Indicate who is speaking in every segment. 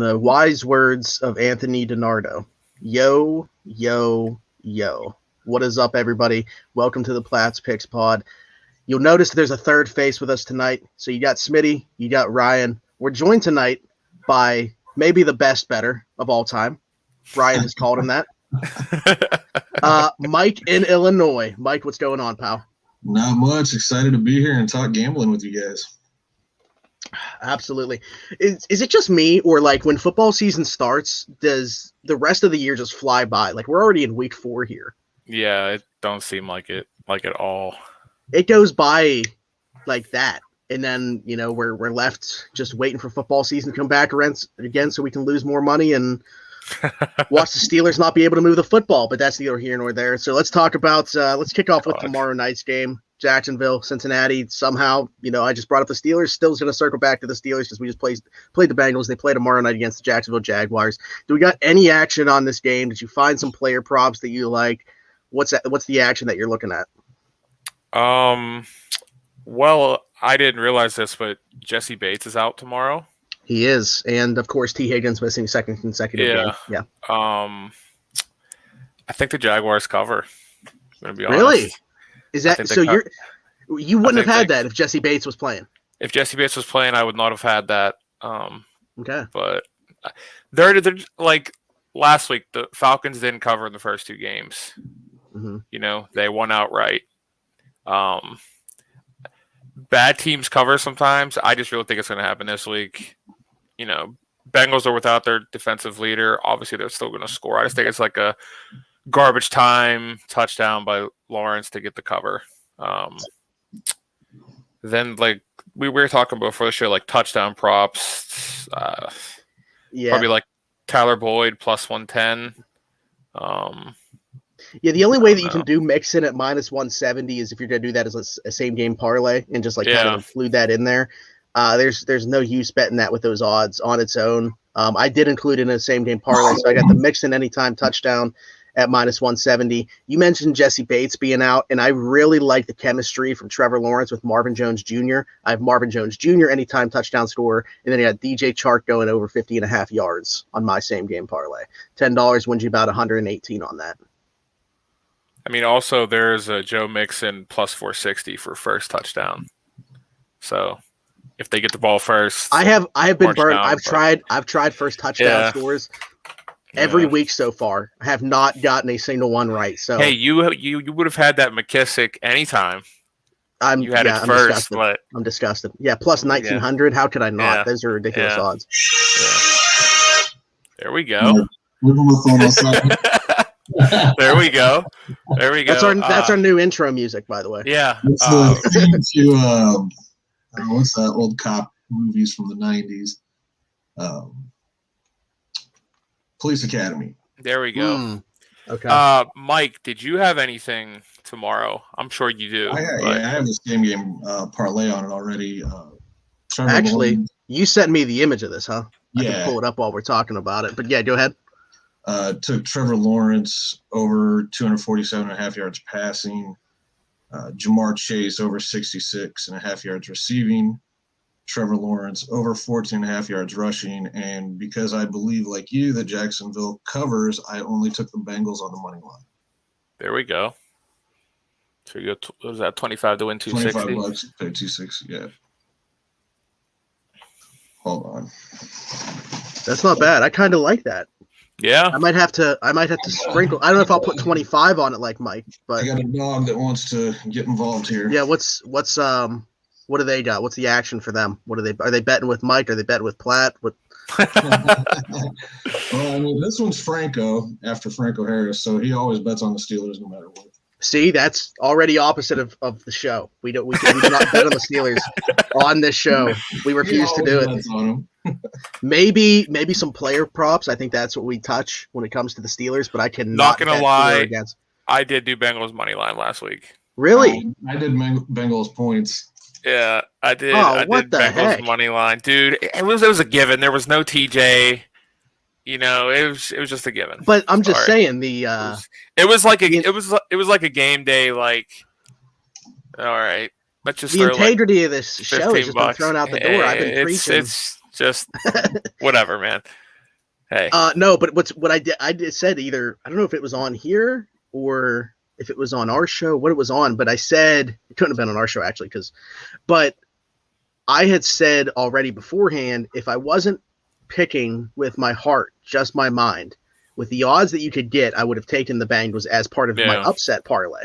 Speaker 1: the wise words of Anthony DiNardo. Yo, yo, yo. What is up, everybody? Welcome to the Platt's Picks Pod. You'll notice there's a third face with us tonight. So you got Smitty, you got Ryan. We're joined tonight by maybe the best better of all time. Ryan has called him that. Mike in Illinois. Mike, what's going on, pal?
Speaker 2: Not much. Excited to be here and talk gambling with you guys.
Speaker 1: Absolutely. Is it just me, or like when football season starts, does the rest of the year just fly by? Like we're already in week 4 here.
Speaker 3: Yeah, it don't seem like it at all.
Speaker 1: It goes by like that. And then, you know, we're left just waiting for football season to come back again so we can lose more money and watch the Steelers not be able to move the football. But that's neither here nor there. So let's talk about let's kick off with tomorrow night's game. Jacksonville, Cincinnati. Somehow, you know, I just brought up the Steelers. Still going to circle back to the Steelers because we just played the Bengals. They play tomorrow night against the Jacksonville Jaguars. Do we got any action on this game? Did you find some player props that you like? What's the action that you're looking at?
Speaker 3: Well, I didn't realize this, but Jesse Bates is out tomorrow.
Speaker 1: He is, and of course T. Higgins missing second consecutive game. Yeah.
Speaker 3: I think the Jaguars cover. I'm gonna be honest.
Speaker 1: Really? Is that so? You wouldn't have had that if Jesse Bates was playing.
Speaker 3: If Jesse Bates was playing, I would not have had that.
Speaker 1: Okay.
Speaker 3: But they're like last week, the Falcons didn't cover in the first 2 games.
Speaker 1: Mm-hmm.
Speaker 3: You know, they won outright. Bad teams cover sometimes. I just really think it's going to happen this week. You know, Bengals are without their defensive leader. Obviously, they're still going to score. I just think it's like a garbage time touchdown by Lawrence to get the cover. Then, like we were talking about before the show, like touchdown props. Probably like Tyler Boyd plus 110.
Speaker 1: Yeah, the only way that you can do Mixon at minus 170 is if you're going to do that as a same game parlay and just like kind of include that in there. There's no use betting that with those odds on its own. I did include it in a same game parlay, so I got the Mixon anytime touchdown at minus 170. You mentioned Jesse Bates being out, and I really like the chemistry from Trevor Lawrence with Marvin Jones Jr. I have Marvin Jones Jr. anytime touchdown scorer, and then I got DJ Chark going over 50.5 yards on my same game parlay. $10 wins you about 118 on that.
Speaker 3: I mean, also there's a Joe Mixon plus 460 for first touchdown. So if they get the ball first, I have
Speaker 1: been burned. I've tried first touchdown scores every week so far. I have not gotten a single one right. So
Speaker 3: hey, you would have had that McKissick anytime. You had it first,
Speaker 1: disgusted.
Speaker 3: But
Speaker 1: I'm disgusted. Yeah, plus 1900. How could I not? Those are ridiculous odds.
Speaker 3: Yeah. There we go. There we go.
Speaker 1: That's our new intro music, by the way.
Speaker 3: Yeah.
Speaker 2: What's that old cop movies from the 90s? Police Academy.
Speaker 3: There we go.
Speaker 1: Okay.
Speaker 3: Mike, did you have anything tomorrow? I'm sure you do.
Speaker 2: I have the same game parlay on it already.
Speaker 1: Actually, you sent me the image of this, huh? I
Speaker 2: Yeah.
Speaker 1: can pull it up while we're talking about it. But yeah, go ahead.
Speaker 2: Took Trevor Lawrence over 247.5 yards passing. Jamar Chase over 66.5 yards receiving. Trevor Lawrence over 14.5 yards rushing. And because I believe, like you, that Jacksonville covers, I only took the Bengals on the money line.
Speaker 3: There we go. So you go. What was that? 25 to win 260.
Speaker 2: $25, pay 260. Yeah. Hold on.
Speaker 1: That's not bad. I kind of like that.
Speaker 3: Yeah.
Speaker 1: I might have to sprinkle. I don't know if I'll put 25 on it like Mike, but
Speaker 2: I got a dog that wants to get involved here.
Speaker 1: Yeah, what do they got? What's the action for them? Are they betting with Mike? Are they betting with Platt?
Speaker 2: Well, I mean, this one's Franco after Franco Harris, so he always bets on the Steelers no matter what.
Speaker 1: See, that's already opposite of the show. We do not bet on the Steelers on this show. We refuse to do it. Maybe some player props. I think that's what we touch when it comes to the Steelers, but I cannot.
Speaker 3: Not gonna lie, I did do Bengals money line last week.
Speaker 1: Really?
Speaker 2: I did Bengals points.
Speaker 3: Yeah, I did.
Speaker 1: Oh,
Speaker 3: I
Speaker 1: what
Speaker 3: did
Speaker 1: the
Speaker 3: Bengals
Speaker 1: heck?
Speaker 3: money line, dude. It was a given. There was no TJ. You know, it was just a given.
Speaker 1: But I'm just saying
Speaker 3: it was like a game day. Like, all right, let's just
Speaker 1: the integrity of this show has just been thrown out the door. I've been preaching.
Speaker 3: It's just whatever, man. Hey.
Speaker 1: No, but what I said either, I don't know if it was on here or if it was on our show, what it was on, but I said it couldn't have been on our show actually, but I had said already beforehand, if I wasn't picking with my heart, just my mind, with the odds that you could get, I would have taken the Bengals as part of my upset parlay.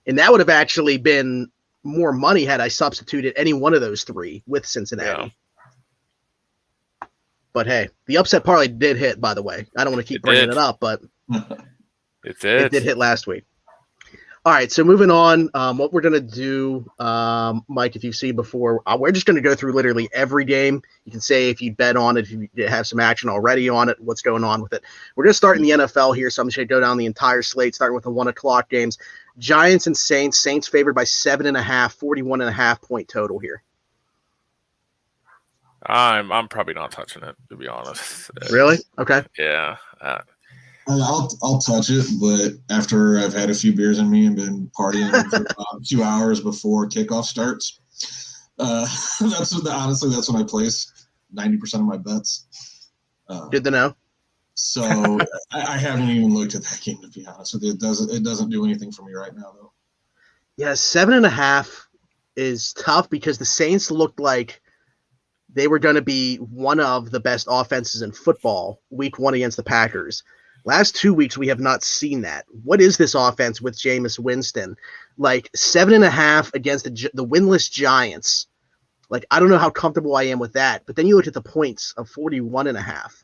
Speaker 1: And that would have actually been more money had I substituted any one of those three with Cincinnati.
Speaker 3: Yeah.
Speaker 1: But hey, the upset parlay did hit, by the way. I don't want to keep bringing it up, but
Speaker 3: it did
Speaker 1: hit last week. All right, so moving on, what we're going to do, Mike, if you've seen before, we're just going to go through literally every game. You can say if you bet on it, if you have some action already on it, what's going on with it. We're going to start in the NFL here, so I'm just going to go down the entire slate, starting with the 1 o'clock games. Giants and Saints. Saints favored by 7.5, 41.5 point total here.
Speaker 3: I'm probably not touching it, to be honest.
Speaker 1: Really? Okay.
Speaker 3: Yeah.
Speaker 2: I'll touch it, but after I've had a few beers in me and been partying for about 2 hours before kickoff starts, honestly that's when I place 90% of my bets.
Speaker 1: Good to know.
Speaker 2: So I haven't even looked at that game, to be honest with you. It doesn't do anything for me right now, though.
Speaker 1: Yeah, 7.5 is tough because the Saints looked like they were going to be one of the best offenses in football week 1 against the Packers. Last 2 weeks, we have not seen that. What is this offense with Jameis Winston? Like 7.5 against the winless Giants. Like, I don't know how comfortable I am with that. But then you look at the points of 41.5.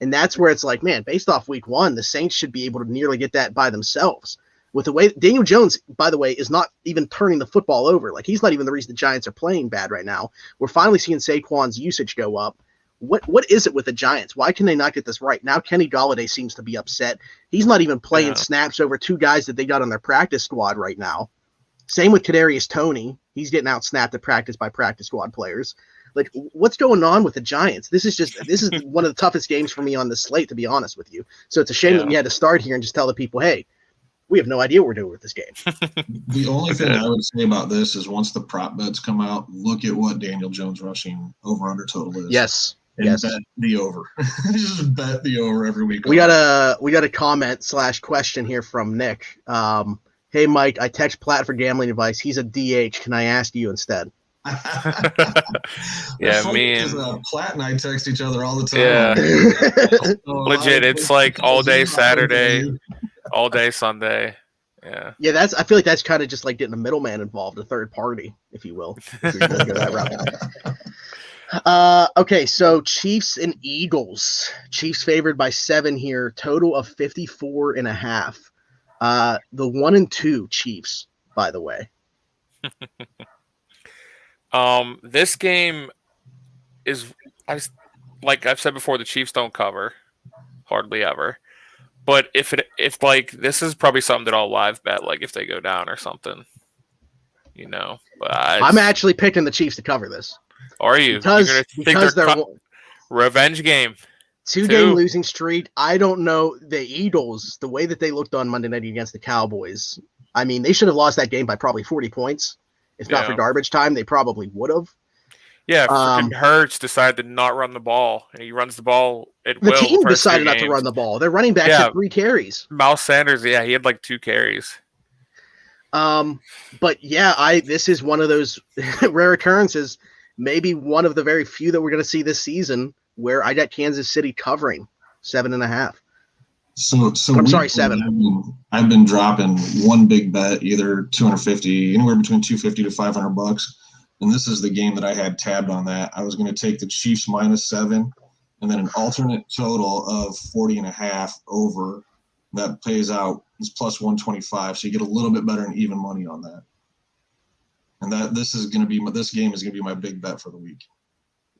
Speaker 1: And that's where it's like, man, based off week 1, the Saints should be able to nearly get that by themselves. With the way Daniel Jones, by the way, is not even turning the football over. Like, he's not even the reason the Giants are playing bad right now. We're finally seeing Saquon's usage go up. What is it with the Giants? Why can they not get this right? Now Kenny Golladay seems to be upset. He's not even playing snaps over 2 guys that they got on their practice squad right now. Same with Kadarius Toney. He's getting out snapped at practice by practice squad players. Like, what's going on with the Giants? This is one of the toughest games for me on the slate, to be honest with you. So it's a shame that we had to start here and just tell the people, hey, we have no idea what we're doing with this game.
Speaker 2: The only thing I would say about this is once the prop bets come out, look at what Daniel Jones rushing over-under total is.
Speaker 1: Yes.
Speaker 2: And bet the over. Just bet the over every week.
Speaker 1: We got a comment / question here from Nick. Hey, Mike, I text Platt for gambling advice. He's a DH. Can I ask you instead?
Speaker 3: Yeah, me and
Speaker 2: Platt and I text each other all the time.
Speaker 3: Yeah. Legit, it's like all day Saturday, all day Sunday. Yeah.
Speaker 1: Yeah, I feel like that's kind of just like getting a middleman involved, a third party, if you will. If you're gonna go that route. Okay, so Chiefs and Eagles. Chiefs favored by 7 here, total of 54.5. The 1 and 2 Chiefs, by the way.
Speaker 3: This game is, like I've said before, the Chiefs don't cover hardly ever. But if this is probably something that I'll live bet, like if they go down or something, But
Speaker 1: I'm actually picking the Chiefs to cover this.
Speaker 3: Are you?
Speaker 1: Because they're
Speaker 3: revenge game.
Speaker 1: 2-game losing streak. I don't know the Eagles, the way that they looked on Monday night against the Cowboys. I mean, they should have lost that game by probably 40 points. If not for garbage time, they probably would have.
Speaker 3: Yeah, freaking Hurts decided to not run the ball, and he runs the ball at will.
Speaker 1: The team decided not to run the ball. Their running back had 3 carries.
Speaker 3: Miles Sanders, he had like 2 carries.
Speaker 1: But yeah, this is one of those rare occurrences, maybe one of the very few that we're going to see this season, where I got Kansas City covering 7.5.
Speaker 2: So
Speaker 1: I'm sorry, 7.
Speaker 2: I've been dropping one big bet, either 250, anywhere between 250 to $500, and this is the game that I had tabbed on that. I was going to take the Chiefs -7, and then an alternate total of 40.5 over. That pays out is plus 125, so you get a little bit better and even money on that. And this game is going to be my big bet for the week.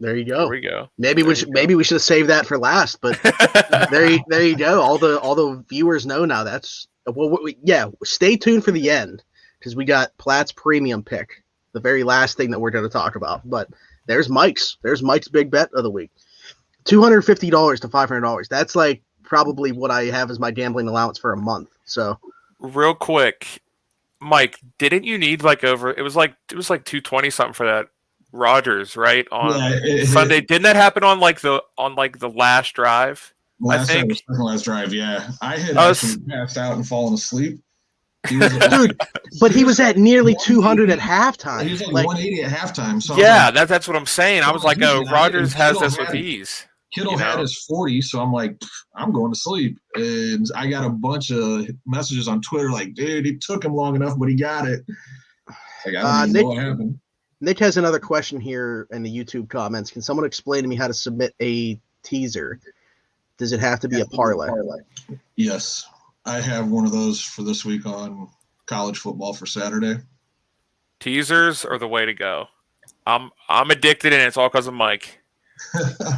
Speaker 1: There you go.
Speaker 3: There we go.
Speaker 1: Maybe we should have saved that for last, but there you go. All the viewers know now. Stay tuned for the end because we got Platt's premium pick, the very last thing that we're going to talk about. But there's Mike's big bet of the week. $250 to $500. That's like probably what I have as my gambling allowance for a month. So
Speaker 3: real quick, Mike, didn't you need like over? It was like 220 something for that Rodgers, right? On Sunday.
Speaker 2: It,
Speaker 3: Didn't that happen on like the last drive? I
Speaker 2: Last
Speaker 3: think.
Speaker 2: last drive, yeah. I had actually passed out and fallen asleep.
Speaker 1: Dude, but he was at nearly 200 at halftime.
Speaker 2: He was like 180 at halftime. So
Speaker 3: yeah, that's what I'm saying. I was like, oh, Rodgers has this with ease.
Speaker 2: Kittle had his 40, so I'm like, I'm going to sleep. And I got a bunch of messages on Twitter like, dude, it took him long enough, but he got it. Like, I don't even know what happened.
Speaker 1: Nick has another question here in the YouTube comments. Can someone explain to me how to submit a teaser? Does it have to be a parlay?
Speaker 2: Yes. I have one of those for this week on college football for Saturday.
Speaker 3: Teasers are the way to go. I'm addicted, and it's all because of Mike.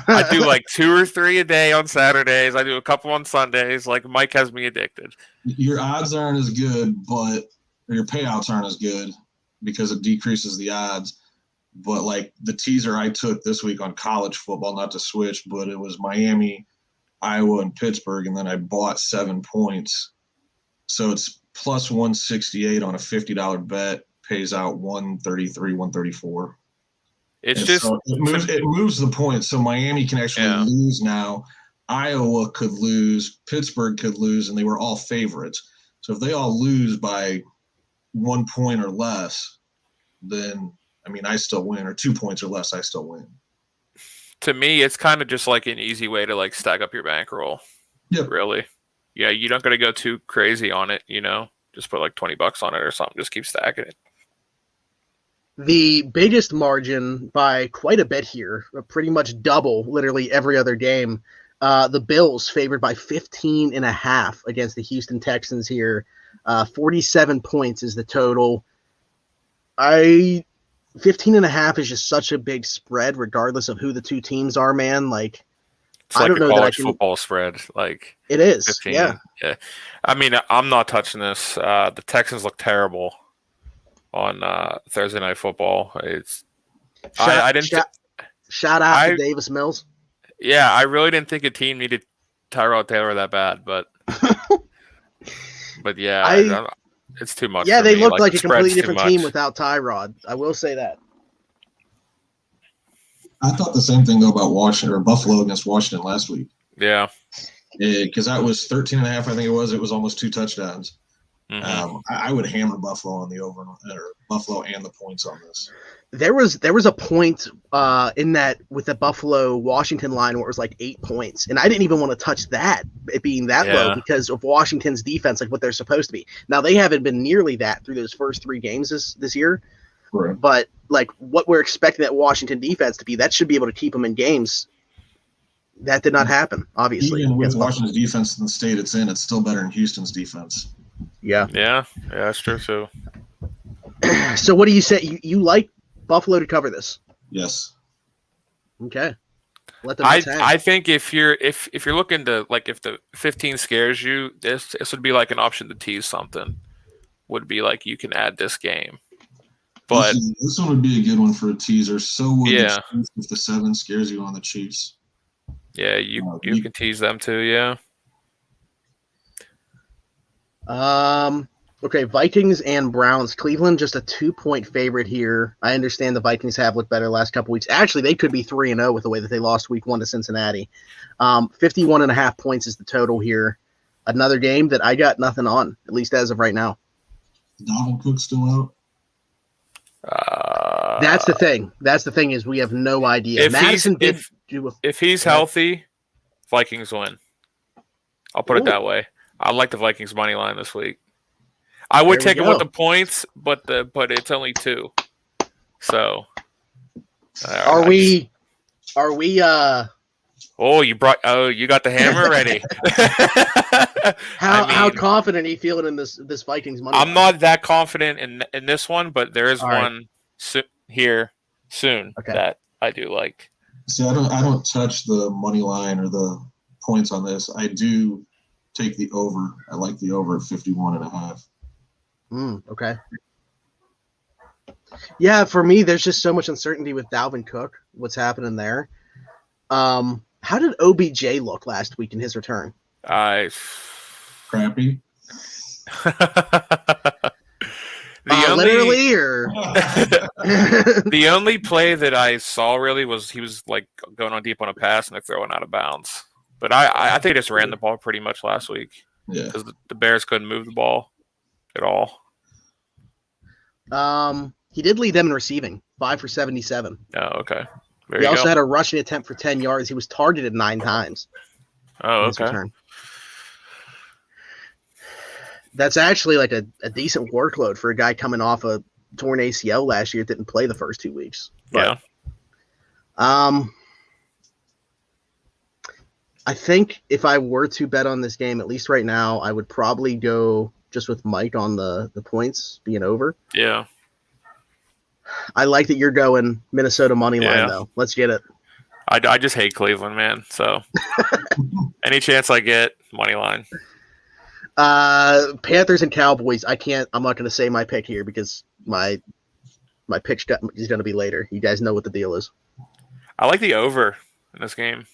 Speaker 3: I do like 2 or 3 a day on Saturdays. I do a couple on Sundays. Like, Mike has me addicted.
Speaker 2: Your odds aren't as good, but your payouts aren't as good because it decreases the odds. But like the teaser I took this week on college football, not to switch, but it was Miami, Iowa, and Pittsburgh, and then I bought 7 points. So it's plus 168 on a $50 bet, pays out 133, 134.
Speaker 3: It's just
Speaker 2: so it moves the points. So Miami can actually lose now. Iowa could lose, Pittsburgh could lose, and they were all favorites. So if they all lose by 1 point or less, then I mean I still win, or 2 points or less, I still win.
Speaker 3: To me, it's kind of just like an easy way to like stack up your bankroll.
Speaker 2: Yep.
Speaker 3: Really. Yeah, you're not going to go too crazy on it, Just put like $20 on it or something. Just keep stacking it.
Speaker 1: The biggest margin by quite a bit here, pretty much double literally every other game. The Bills favored by 15.5 against the Houston Texans here. 47 points is the total. 15.5 is just such a big spread, regardless of who the two teams are, man. Like,
Speaker 3: it's like a college football spread. Like,
Speaker 1: it is.
Speaker 3: 15.
Speaker 1: Yeah.
Speaker 3: I mean, I'm not touching this. The Texans look terrible on Thursday Night Football.
Speaker 1: Shout out to Davis Mills.
Speaker 3: Yeah, I really didn't think a team needed Tyrod Taylor that bad, but yeah, it's too much.
Speaker 1: Yeah,
Speaker 3: for
Speaker 1: they
Speaker 3: me.
Speaker 1: look like a completely different
Speaker 3: much.
Speaker 1: team without Tyrod. I will say that.
Speaker 2: I thought the same thing though about Washington or Buffalo against Washington last week.
Speaker 3: Yeah,
Speaker 2: because that was 13.5. I think it was. It was almost 2 touchdowns.
Speaker 3: Mm-hmm.
Speaker 2: I would hammer Buffalo on the over, or Buffalo and the points on this.
Speaker 1: There was a point in that with the Buffalo Washington line where it was like 8 points, and I didn't even want to touch that, it being that low, because of Washington's defense, like what they're supposed to be. Now they haven't been nearly that through those first 3 games this year,
Speaker 2: right.
Speaker 1: But like what we're expecting that Washington defense to be, that should be able to keep them in games. That did not happen, obviously.
Speaker 2: Even with Washington's defense in the state it's in, it's still better than Houston's defense.
Speaker 3: Yeah, that's true too.
Speaker 1: So what do you say? You like Buffalo to cover this?
Speaker 2: Yes.
Speaker 1: Okay. Let them
Speaker 3: I think if you're looking to, like, if the 15 scares you, this would be like an option to tease something. Would be like you can add this game. But
Speaker 2: this one would be a good one for a teaser. So would
Speaker 3: the
Speaker 2: Chiefs if the 7 scares you on the Chiefs.
Speaker 3: Yeah, you can tease them too, yeah.
Speaker 1: Okay, Vikings and Browns. Cleveland just a 2-point favorite here. I understand the Vikings have looked better the llast couple weeks. Actually, they could be 3-0 with the way that they lost week 1 to Cincinnati. 51.5 points is the total here. Another game that I got nothing on, at least as of right now.
Speaker 2: Dalvin Cook still out?
Speaker 1: That's the thing. That's the thing is we have no idea.
Speaker 3: If he's healthy, Vikings win. I'll put it that way. I like the Vikings money line this week. I would take it with the points, but it's only 2. So
Speaker 1: are we
Speaker 3: Oh, you got the hammer ready.
Speaker 1: How confident are you feeling in this Vikings money line?
Speaker 3: I'm not that confident in this one, but there is one here soon that I do like.
Speaker 2: See, I don't touch the money line or the points on this. I do take the over. I like the over at 51.5.
Speaker 1: Okay. Yeah, for me, there's just so much uncertainty with Dalvin Cook. What's happening there? How did OBJ look last week in his return?
Speaker 2: Crappy.
Speaker 3: The
Speaker 1: literally, or
Speaker 3: the only play that I saw really was he was like going on deep on a pass and they're throwing out of bounds. But I think they just ran the ball pretty much last week.
Speaker 2: Yeah,
Speaker 3: because the Bears couldn't move the ball at all.
Speaker 1: He did lead them in receiving, 5 for 77.
Speaker 3: Oh, okay.
Speaker 1: He also had a rushing attempt for 10 yards. He was targeted 9 times.
Speaker 3: Oh, okay.
Speaker 1: That's actually like a decent workload for a guy coming off a torn ACL last year that didn't play the first 2 weeks. But, I think if I were to bet on this game, at least right now, I would probably go just with Mike on the points being over.
Speaker 3: Yeah.
Speaker 1: I like that you're going Minnesota Moneyline, though. Let's get it.
Speaker 3: I just hate Cleveland, man. So any chance I get, Moneyline.
Speaker 1: Panthers and Cowboys. I'm not going to say my pick here because my pick is going to be later. You guys know what the deal is.
Speaker 3: I like the over in this game.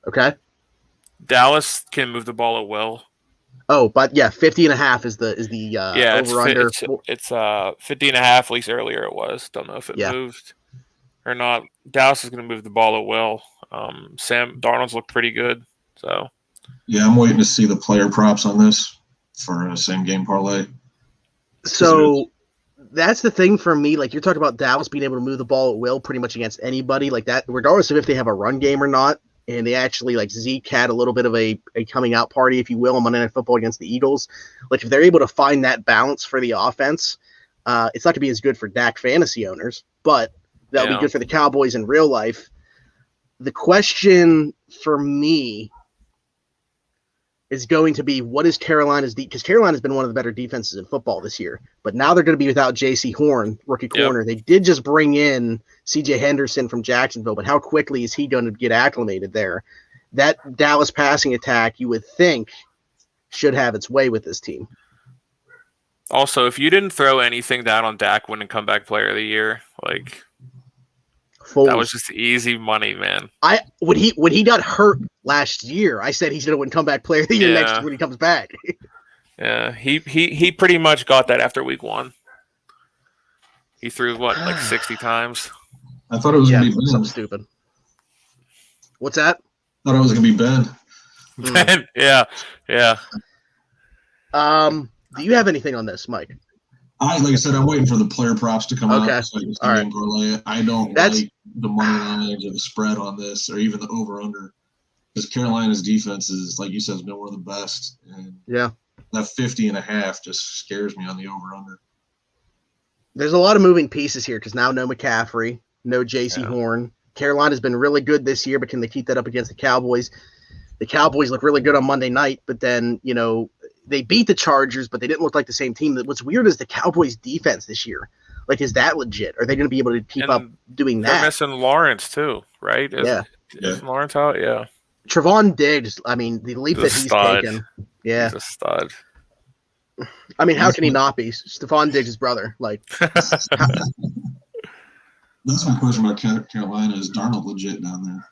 Speaker 1: Okay.
Speaker 3: Dallas can move the ball at will.
Speaker 1: Oh, but yeah, 50.5 is the over under.
Speaker 3: It's 50.5. At least earlier it was. Don't know if it moved or not. Dallas is going to move the ball at will. Sam Darnold's looked pretty good. So
Speaker 2: yeah, I'm waiting to see the player props on this for a same game parlay.
Speaker 1: So that's the thing for me. Like you're talking about Dallas being able to move the ball at will pretty much against anybody like that, regardless of if they have a run game or not. And they actually, like Zeke had a little bit of a coming out party, if you will, on Monday Night Football against the Eagles. Like if they're able to find that balance for the offense, it's not going to be as good for Dak fantasy owners, but that'll be good for the Cowboys in real life. The question for me is going to be, what is Carolina's because Carolina's been one of the better defenses in football this year, but now they're going to be without J.C. Horn, rookie corner. They did just bring in C.J. Henderson from Jacksonville, but how quickly is he going to get acclimated there? That Dallas passing attack, you would think, should have its way with this team.
Speaker 3: Also, if you didn't throw anything down on Dak winning comeback player of the year, like that was just easy money, man.
Speaker 1: When he got hurt last year, I said he's going to win comeback player of the year next when he comes back.
Speaker 3: Yeah, he pretty much got that after week 1. He threw like 60 times.
Speaker 2: I thought it was going to be Ben.
Speaker 1: Something stupid. What's that?
Speaker 2: I thought it was going to be Ben.
Speaker 3: Ben, yeah.
Speaker 1: Do you have anything on this, Mike?
Speaker 2: Like I said, I'm waiting for the player props to come out.
Speaker 1: So
Speaker 2: all right. I don't like the money lines or the spread on this, or even the over/under, because Carolina's defense is, like you said, has been one of the best. And that 50.5 just scares me on the over/under.
Speaker 1: There's a lot of moving pieces here because now no McCaffrey, no J.C. Horn. Carolina's been really good this year, but can they keep that up against the Cowboys? The Cowboys look really good on Monday night, but then they beat the Chargers, but they didn't look like the same team. What's weird is the Cowboys' defense this year. Like, is that legit? Are they going to be able to keep up doing that?
Speaker 3: They're missing Lawrence, too, right? Is Lawrence out? Yeah.
Speaker 1: Trevon Diggs, I mean, the leap that he's taken. Yeah.
Speaker 3: He's a stud.
Speaker 1: I mean, how can he not be? Stephon Diggs' brother. Like,
Speaker 2: that's my question about Carolina. Is Darnold legit down there?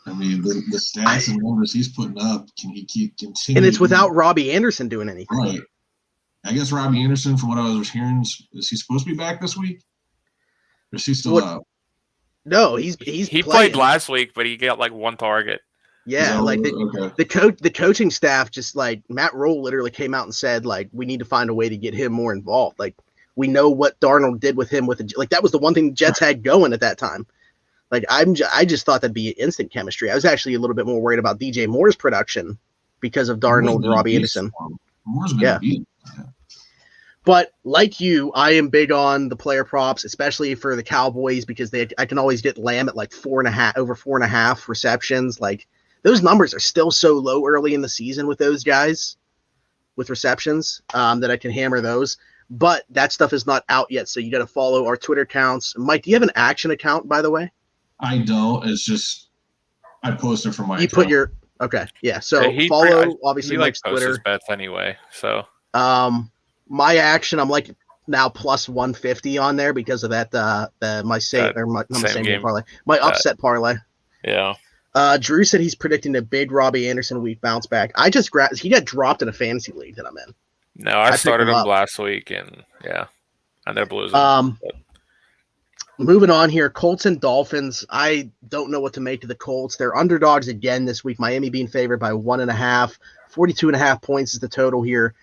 Speaker 2: I mean, the stats and numbers he's putting up, can he keep continuing?
Speaker 1: And it's without Robbie Anderson doing anything.
Speaker 2: Right. I guess Robbie Anderson, from what I was hearing, is he supposed to be back this week? Or is he still out?
Speaker 1: No, he
Speaker 3: played last week, but he got like 1 target.
Speaker 1: Yeah, like the coaching staff, just like Matt Rule literally came out and said, like, we need to find a way to get him more involved. Like, we know what Darnold did with him that was the one thing the Jets had going at that time. Like, I just thought that'd be instant chemistry. I was actually a little bit more worried about DJ Moore's production because of Darnold and Robbie Anderson.
Speaker 2: Moore's been beat.
Speaker 1: But like you, I am big on the player props, especially for the Cowboys, because I can always get Lamb at like 4.5, over 4.5 receptions. Like, those numbers are still so low early in the season with those guys with receptions that I can hammer those. But that stuff is not out yet, so you got to follow our Twitter accounts. Mike, do you have an action account, by the way?
Speaker 2: I don't. It's just I posted from my.
Speaker 1: You put your yeah. So follow obviously Mike's Twitter.
Speaker 3: His bets anyway. So
Speaker 1: my action, I'm like now plus 150 on there because of that. My same game parlay, my upset parlay.
Speaker 3: Yeah.
Speaker 1: Drew said he's predicting a big Robbie Anderson week bounce back. He got dropped in a fantasy league that I'm in.
Speaker 3: No, I started him last week, and yeah. And they're Blues.
Speaker 1: Moving on here, Colts and Dolphins. I don't know what to make of the Colts. They're underdogs again this week. Miami being favored by 1.5. 42.5 points is the total here.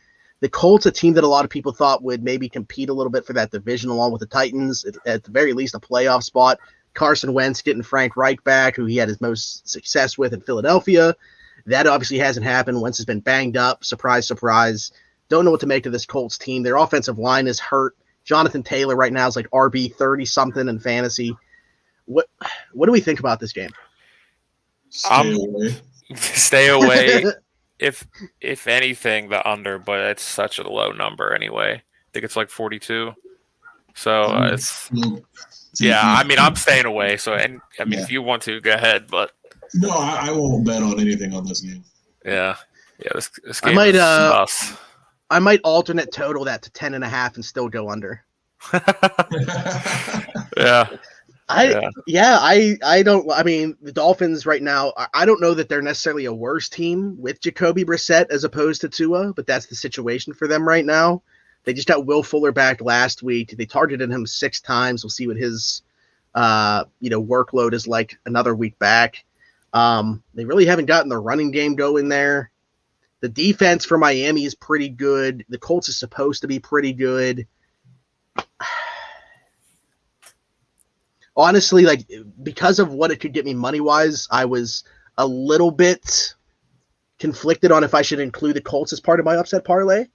Speaker 1: The Colts, a team that a lot of people thought would maybe compete a little bit for that division along with the Titans, at the very least a playoff spot. Carson Wentz getting Frank Reich back, who he had his most success with in Philadelphia. That obviously hasn't happened. Wentz has been banged up. Surprise, surprise. Don't know what to make of this Colts team. Their offensive line is hurt. Jonathan Taylor right now is like RB 30-something in fantasy. What do we think about this game?
Speaker 2: Stay away.
Speaker 3: Stay away. If anything, the under, but it's such a low number anyway. I think it's like 42. So it's I mean, I'm staying away. So if you want to, go ahead. But
Speaker 2: no, I won't bet on anything on this game.
Speaker 3: Yeah. This game is tough.
Speaker 1: I might alternate total that to 10.5 and still go under.
Speaker 3: Yeah.
Speaker 1: I don't. I mean, the Dolphins right now, I don't know that they're necessarily a worse team with Jacoby Brissett as opposed to Tua, but that's the situation for them right now. They just got Will Fuller back last week. They targeted him 6 times. We'll see what his workload is like another week back. They really haven't gotten the running game going there. The defense for Miami is pretty good. The Colts is supposed to be pretty good. Honestly, like, because of what it could get me money-wise, I was a little bit conflicted on if I should include the Colts as part of my upset parlay,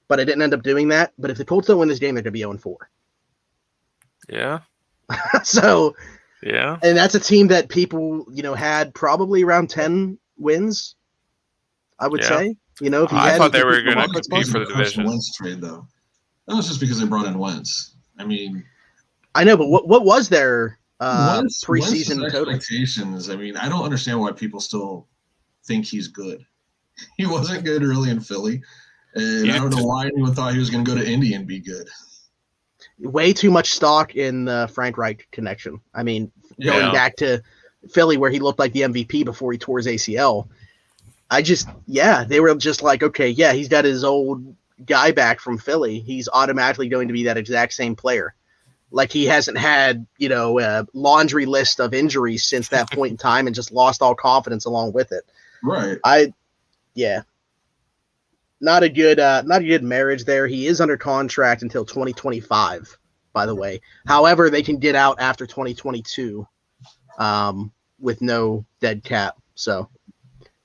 Speaker 1: but I didn't end up doing that. But if the Colts don't win this game, they're going to be 0-4.
Speaker 3: Yeah.
Speaker 1: So,
Speaker 3: yeah.
Speaker 1: And that's a team that people, had probably around 10 wins, I would say. If you
Speaker 3: I thought they were going to compete for the division.
Speaker 2: Wentz trade, though. That was just because they brought in Wentz. I mean,
Speaker 1: I know, but what was their preseason total?
Speaker 2: Expectations. I mean, I don't understand why people still think he's good. He wasn't good early in Philly, and I don't know why anyone thought he was going to go to Indy and be good.
Speaker 1: Way too much stock in the Frank Reich connection. I mean, going back to Philly where he looked like the MVP before he tore his ACL. They were just like, okay, he's got his old guy back from Philly. He's automatically going to be that exact same player. Like he hasn't had, a laundry list of injuries since that point in time and just lost all confidence along with it.
Speaker 2: Right.
Speaker 1: Not a good marriage there. He is under contract until 2025, by the way. However, they can get out after 2022 with no dead cap. So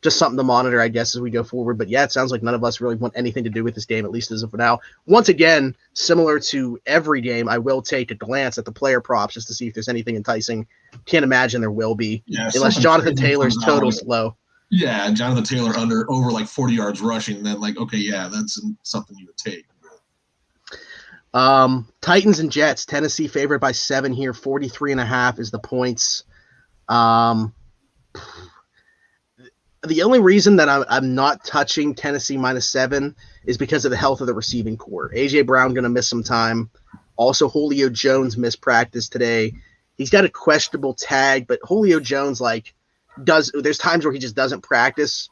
Speaker 1: just something to monitor, I guess, as we go forward. But it sounds like none of us really want anything to do with this game, at least as of now. Once again, similar to every game, I will take a glance at the player props just to see if there's anything enticing. Can't imagine there will be, unless Jonathan Taylor's total's low.
Speaker 2: Yeah, Jonathan Taylor over like 40 yards rushing, then that's something you would take.
Speaker 1: Titans and Jets, Tennessee favored by 7 here. 43.5 is the points. The only reason that I'm not touching Tennessee -7 is because of the health of the receiving core. A.J. Brown going to miss some time. Also, Julio Jones missed practice today. He's got a questionable tag, but Julio Jones, there's times where he just doesn't practice,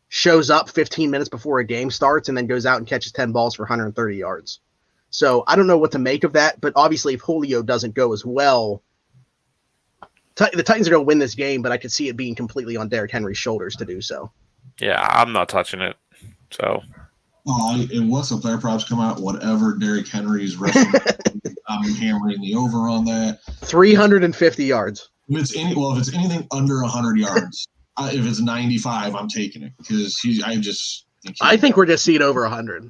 Speaker 1: shows up 15 minutes before a game starts, and then goes out and catches 10 balls for 130 yards. So I don't know what to make of that, but obviously if Julio doesn't go as well, the Titans are going to win this game, but I could see it being completely on Derrick Henry's shoulders to do so.
Speaker 3: Yeah, I'm not touching it. So,
Speaker 2: and once the player props come out, whatever Derrick Henry's rushing, I'm hammering the over on that.
Speaker 1: 350 yards.
Speaker 2: If it's anything under 100 yards, if it's 95, I'm taking it because I
Speaker 1: think we're just seeing over 100.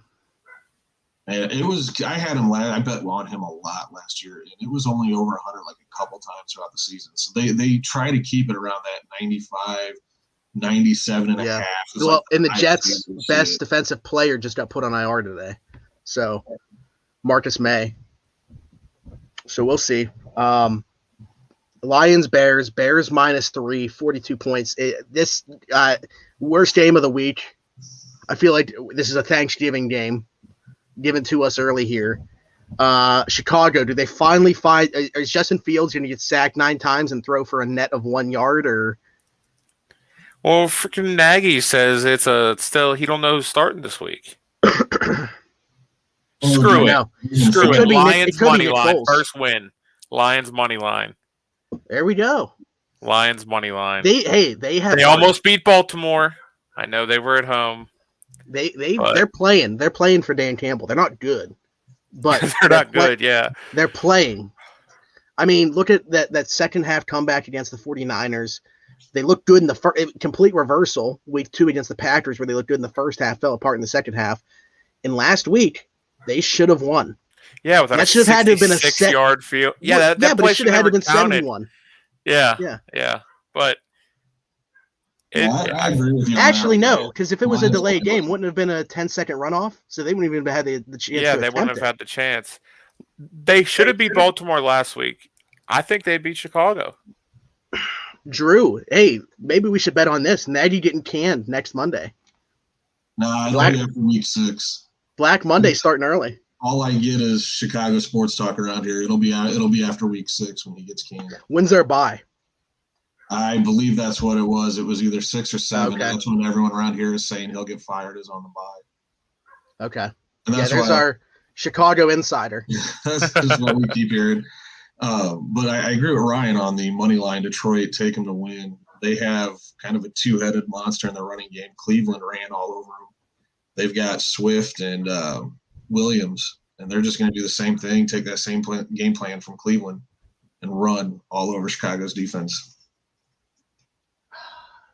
Speaker 2: And I had him I bet on him a lot last year, and it was only over 100 like a couple times throughout the season. So they try to keep it around that 95, 97 and a half.
Speaker 1: Well, and the Jets' best defensive player just got put on IR today. So Marcus May. So we'll see. Lions, Bears -3, 42 points. This worst game of the week. I feel like this is a Thanksgiving game given to us early here. Chicago, do they finally find – is Justin Fields going to get sacked 9 times and throw for a net of 1 yard? Or?
Speaker 3: Well, freaking Nagy says it's still he don't know who's starting this week. Screw it. Screw it. Lions money line.
Speaker 1: Foles.
Speaker 3: First win. Lions money line.
Speaker 1: There we go.
Speaker 3: Lions money line.
Speaker 1: They
Speaker 3: almost beat Baltimore. I know they were at home.
Speaker 1: They're playing. They're playing for Dan Campbell. They're not good, but
Speaker 3: they're not good. Yeah,
Speaker 1: they're playing. I mean, look at that second half comeback against the 49ers. They looked good in the first, complete reversal. Week 2 against the Packers, where they looked good in the first half, fell apart in the second half. And last week, they should have won.
Speaker 3: Yeah, that should have had to have been a 6-yard field. Yeah,
Speaker 1: but it should have had to have been 71.
Speaker 3: Yeah. But
Speaker 2: I agree with you.
Speaker 1: Actually, no, because if it was a delayed game, wouldn't it have been a 10-second runoff? So they wouldn't even have had the chance.
Speaker 3: Yeah, they wouldn't have had the chance. They should have beat Baltimore last week. I think they beat Chicago.
Speaker 1: Drew, hey, maybe we should bet on this. Nagy getting canned next Monday.
Speaker 2: Nah, it'll be after week 6.
Speaker 1: Black Monday starting early.
Speaker 2: All I get is Chicago sports talk around here. It'll be after week 6 when he gets canned.
Speaker 1: When's their bye?
Speaker 2: I believe that's what it was. It was either 6 or 7.
Speaker 1: Okay.
Speaker 2: That's when everyone around here is saying he'll get fired is on the bye.
Speaker 1: Okay.
Speaker 2: And that's
Speaker 1: there's our Chicago insider.
Speaker 2: That's just what we keep hearing. But I agree with Ryan on the money line. Detroit, take them to win. They have kind of a two-headed monster in the running game. Cleveland ran all over them. They've got Swift and Williams, and they're just going to do the same thing, take that same game plan from Cleveland and run all over Chicago's defense.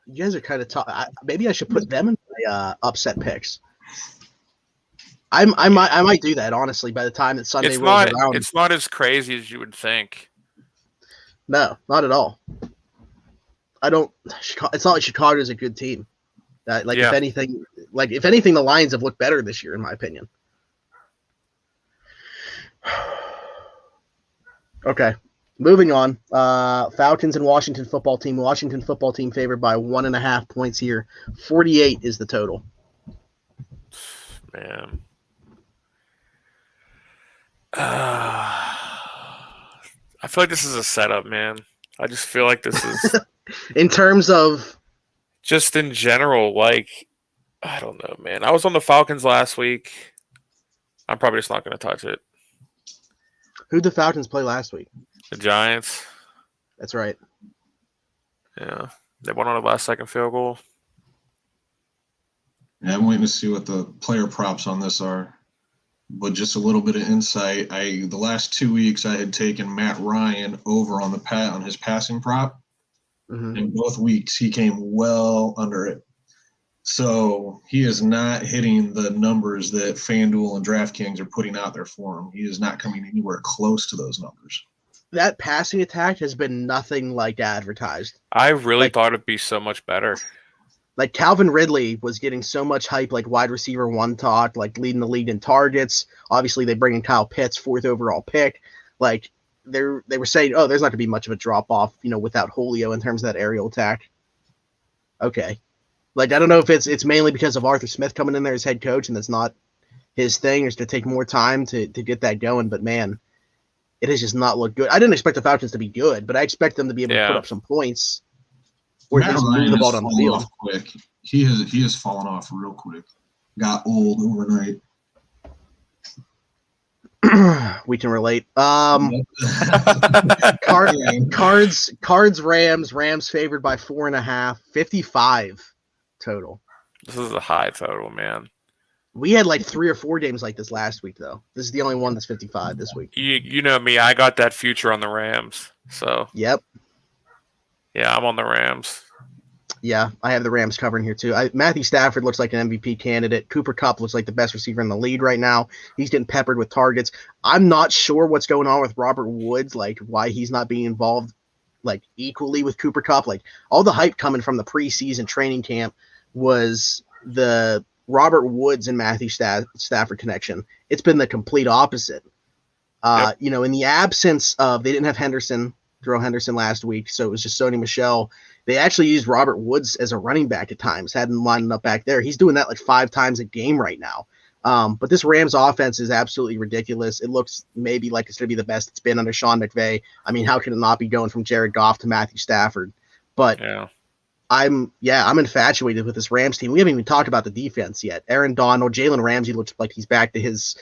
Speaker 1: You guys are kind of tough. Maybe I should put them in my upset picks. I might do that, honestly, by the time that Sunday rolls around.
Speaker 3: It's not as crazy as you would think.
Speaker 1: No, not at all. It's not like Chicago's a good team. If anything, the Lions have looked better this year, in my opinion. Okay, moving on. Falcons and Washington football team. Washington football team favored by 1.5 points here. 48 is the total.
Speaker 3: Man. I feel like this is a setup, man. I just feel like this is
Speaker 1: in terms of
Speaker 3: just in general, like, I don't know, man. I was on the Falcons last week. I'm probably just not going to touch it.
Speaker 1: Who'd the Falcons play last week?
Speaker 3: The Giants.
Speaker 1: That's right.
Speaker 3: Yeah. They won on a last-second field goal.
Speaker 2: Yeah, I'm waiting to see what the player props on this are. But just a little bit of insight. The last 2 weeks I had taken Matt Ryan over on his passing prop. Mm-hmm. In both weeks he came well under it. So he is not hitting the numbers that FanDuel and DraftKings are putting out there for him. He is not coming anywhere close to those numbers.
Speaker 1: That passing attack has been nothing like advertised.
Speaker 3: I really thought it'd be so much better.
Speaker 1: Like Calvin Ridley was getting so much hype, like wide receiver 1 talk, like leading the league in targets. Obviously, they bring in Kyle Pitts, 4th overall pick. Like they were saying, oh, there's not going to be much of a drop off, without Julio in terms of that aerial attack. Okay, like I don't know if it's mainly because of Arthur Smith coming in there as head coach, and that's not his thing. It's to take more time to get that going. But man, it has just not looked good. I didn't expect the Falcons to be good, but I expect them to be able to put up some points. Or at least move the ball down the field.
Speaker 2: Quick. He has fallen off real quick. Got old overnight.
Speaker 1: We can relate. Cards, Rams favored by 4.5, 55 total.
Speaker 3: This is a high total, man.
Speaker 1: We had like 3 or 4 games like this last week, though. This is the only one that's 55 this week.
Speaker 3: You know me, I got that future on the Rams. So
Speaker 1: yep.
Speaker 3: Yeah, I'm on the Rams.
Speaker 1: Yeah, I have the Rams covering here too. Matthew Stafford looks like an MVP candidate. Cooper Kupp looks like the best receiver in the league right now. He's getting peppered with targets. I'm not sure what's going on with Robert Woods, like why he's not being involved like equally with Cooper Kupp. Like all the hype coming from the preseason training camp was the Robert Woods and Matthew Stafford connection. It's been the complete opposite. Yep. In the absence of, they didn't have Darrell Henderson last week, so it was just Sony Michel. They actually used Robert Woods as a running back at times, had him lining up back there. He's doing that like 5 times a game right now. But this Rams offense is absolutely ridiculous. It looks maybe like it's going to be the best it's been under Sean McVay. I mean, how can it not be going from Jared Goff to Matthew Stafford? But I'm infatuated with this Rams team. We haven't even talked about the defense yet. Aaron Donald, Jalen Ramsey looks like he's back to his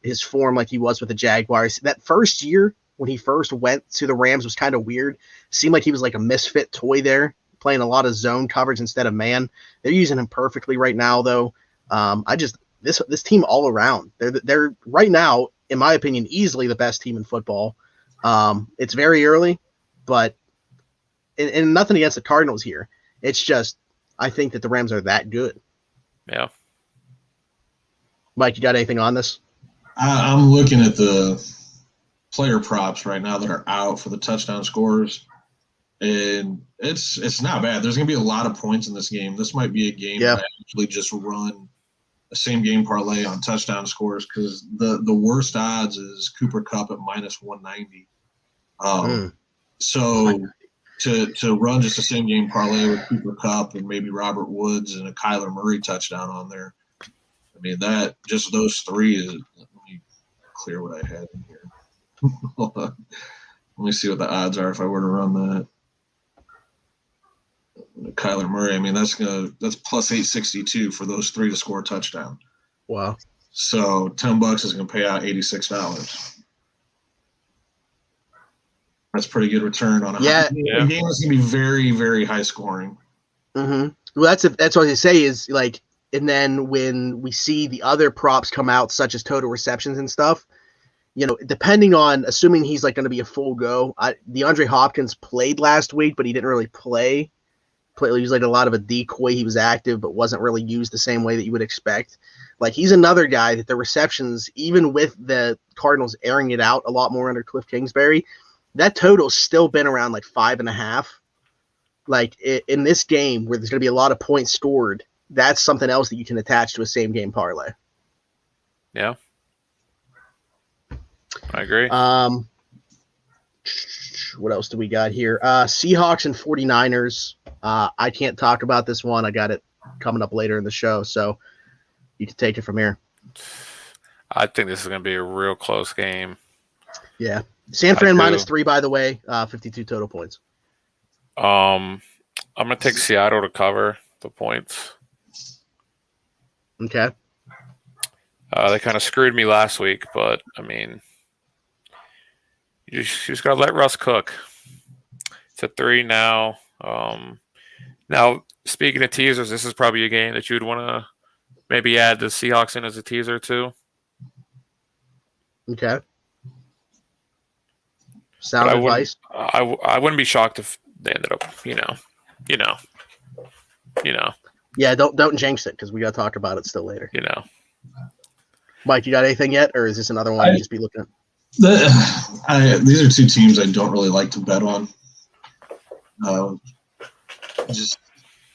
Speaker 1: his form like he was with the Jaguars. That first year when he first went to the Rams was kind of weird. Seemed like he was like a misfit toy there, playing a lot of zone coverage instead of man. They're using him perfectly right now, though. This team all around, they're right now, in my opinion, easily the best team in football. It's very early, but and nothing against the Cardinals here. It's just I think that the Rams are that good.
Speaker 3: Yeah.
Speaker 1: Mike, you got anything on this?
Speaker 2: I'm looking at the player props right now that are out for the touchdown scorers, and it's not bad. There's going to be a lot of points in this game. This might be a game that I actually just run a same game parlay on touchdown scores because the worst odds is Cooper Kupp at minus 190. So to run just a same game parlay with Cooper Kupp and maybe Robert Woods and a Kyler Murray touchdown on there, I mean that just those three is. Let me clear what I had in here. Hold on. Let me see what the odds are if I were to run that. Kyler Murray, I mean that's plus 862 for those three to score a touchdown.
Speaker 1: Wow.
Speaker 2: So $10 is gonna pay out $86. That's pretty good return on a game that's gonna be very, very high scoring.
Speaker 1: Mm-hmm. Well, that's what I say is like, and then when we see the other props come out, such as total receptions and stuff, you know, depending on assuming he's like going to be a full go. DeAndre Hopkins played last week, but he didn't really play. He was like a lot of a decoy. He was active, but wasn't really used the same way that you would expect. Like he's another guy that the receptions, even with the Cardinals airing it out a lot more under Cliff Kingsbury, that total's still been around like 5.5. Like in this game where there's going to be a lot of points scored, that's something else that you can attach to a same game parlay.
Speaker 3: Yeah. I agree.
Speaker 1: What else do we got here? Seahawks and 49ers. I can't talk about this one. I got it coming up later in the show, so you can take it from here.
Speaker 3: I think this is going to be a real close game.
Speaker 1: Yeah. San Fran -3, by the way, 52 total points.
Speaker 3: I'm going to take Seattle to cover the points.
Speaker 1: Okay.
Speaker 3: They kind of screwed me last week, but, I mean, you just got to let Russ cook. It's at 3 now. Now, speaking of teasers, this is probably a game that you'd want to maybe add the Seahawks in as a teaser, too.
Speaker 1: Okay. Sound advice?
Speaker 3: I wouldn't be shocked if they ended up, you know.
Speaker 1: Yeah, don't jinx it because we got to talk about it still later.
Speaker 3: You know.
Speaker 1: Mike, you got anything yet, or is this another one you just be looking at?
Speaker 2: These are two teams I don't really like to bet on.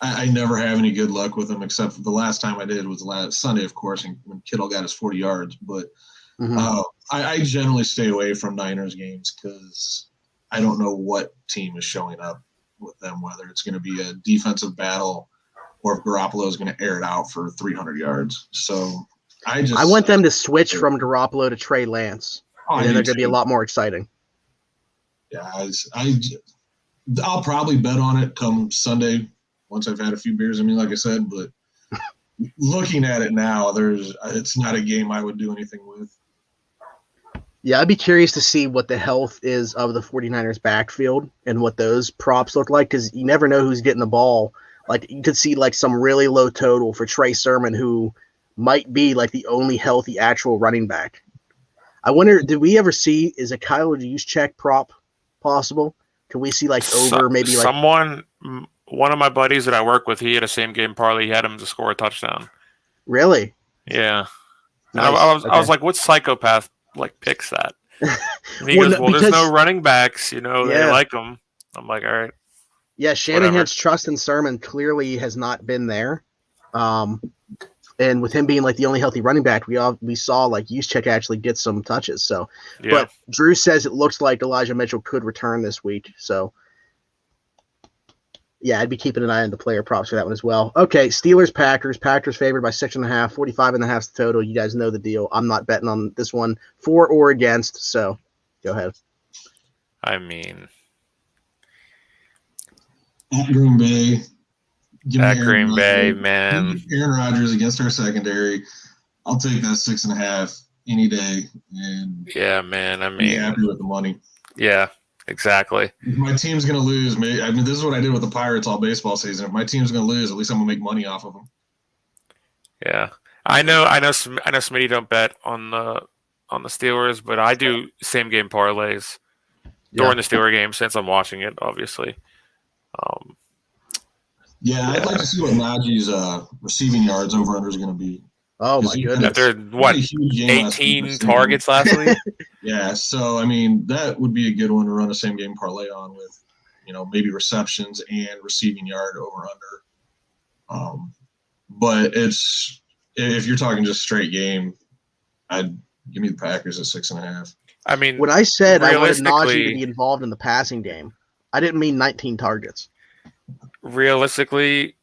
Speaker 2: I never have any good luck with them, except for the last time I did was last Sunday, of course, and when Kittle got his 40 yards. But I generally stay away from Niners games because I don't know what team is showing up with them, whether it's going to be a defensive battle or if Garoppolo is going to air it out for 300 yards. So I
Speaker 1: want them to switch from Garoppolo to Trey Lance. And then they're going to be a lot more exciting.
Speaker 2: Yeah, I'll probably bet on it come Sunday once I've had a few beers. I mean, like I said, but looking at it now, it's not a game I would do anything with.
Speaker 1: Yeah, I'd be curious to see what the health is of the 49ers backfield and what those props look like because you never know who's getting the ball. Like you could see like some really low total for Trey Sermon, who might be like the only healthy actual running back. I wonder, did we ever see, is a Kyle Juszczyk prop possible? Can we see like over maybe like
Speaker 3: one of my buddies that I work with, he had a same game parlay. He had him to score a touchdown.
Speaker 1: Really?
Speaker 3: Yeah.
Speaker 1: Nice.
Speaker 3: I was like, what psychopath like picks that? And he goes, there's no running backs, they like them. I'm like, all right.
Speaker 1: Yeah, Shanahan's trust in Sermon clearly has not been there. And with him being like the only healthy running back, we saw like Juszczyk actually get some touches. So, yeah. But Drew says it looks like Elijah Mitchell could return this week. So, yeah, I'd be keeping an eye on the player props for that one as well. Okay, Steelers-Packers. Packers favored by 6.5, 45.5 total. You guys know the deal. I'm not betting on this one for or against. So, go ahead.
Speaker 3: I mean,
Speaker 2: at Green Bay.
Speaker 3: Man.
Speaker 2: Aaron Rodgers against our secondary. I'll take that 6.5. any day, and
Speaker 3: yeah, man. I mean,
Speaker 2: be happy with the money.
Speaker 3: Yeah, exactly.
Speaker 2: If my team's gonna lose, I mean, this is what I did with the Pirates all baseball season. If my team's gonna lose, at least I'm gonna make money off of them.
Speaker 3: Yeah, I know. Smitty don't bet on the Steelers, but I do same game parlays during the Steeler game since I'm watching it, obviously.
Speaker 2: I'd like to see what Najee's receiving yards over under is going to be.
Speaker 1: Oh my goodness!
Speaker 3: After what, 18 targets last week?
Speaker 2: Yeah, so I mean that would be a good one to run a same game parlay on with, maybe receptions and receiving yard over under. But if you're talking just straight game, I'd give me the Packers at 6.5.
Speaker 3: I mean,
Speaker 1: when I said I wanted Najee to be involved in the passing game, I didn't mean 19 targets.
Speaker 3: Realistically,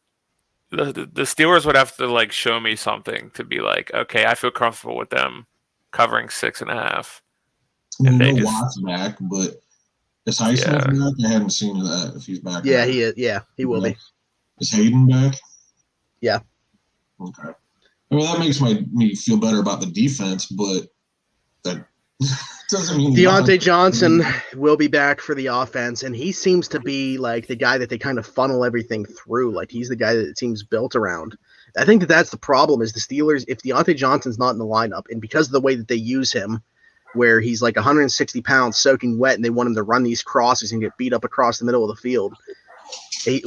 Speaker 3: the Steelers would have to show me something to be like, okay, I feel comfortable with them covering 6.5.
Speaker 2: We know Watt's back, but is Highsmith back? I haven't seen that if he's back.
Speaker 1: Yeah, he is. Yeah, he will be.
Speaker 2: Is Hayden back?
Speaker 1: Yeah.
Speaker 2: Okay. I mean, that makes me feel better about the defense, but that doesn't mean
Speaker 1: Deontay Johnson will be back for the offense, and he seems to be the guy that they kind of funnel everything through. He's the guy that it seems built around. I think that's the problem is the Steelers, if Deontay Johnson's not in the lineup, and because of the way that they use him, where he's 160 pounds soaking wet, and they want him to run these crosses and get beat up across the middle of the field,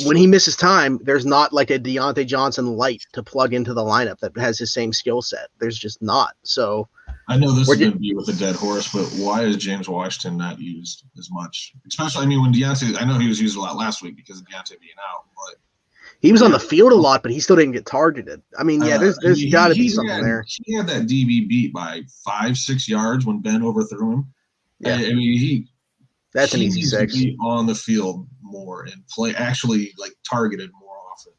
Speaker 1: when he misses time, there's not a Deontay Johnson light to plug into the lineup that has his same skill set. There's just not. So
Speaker 2: I know this is going to be with a dead horse, but why is James Washington not used as much? Especially, when Deontay, I know he was used a lot last week because of Deontay being out, but
Speaker 1: he was on the field a lot, but he still didn't get targeted. I mean, there's got to be something there.
Speaker 2: He had that DB beat by 5-6 yards when Ben overthrew him.
Speaker 1: Yeah.
Speaker 2: I mean,
Speaker 1: that's an easy 6.
Speaker 2: Be on the field more and play actually targeted more often.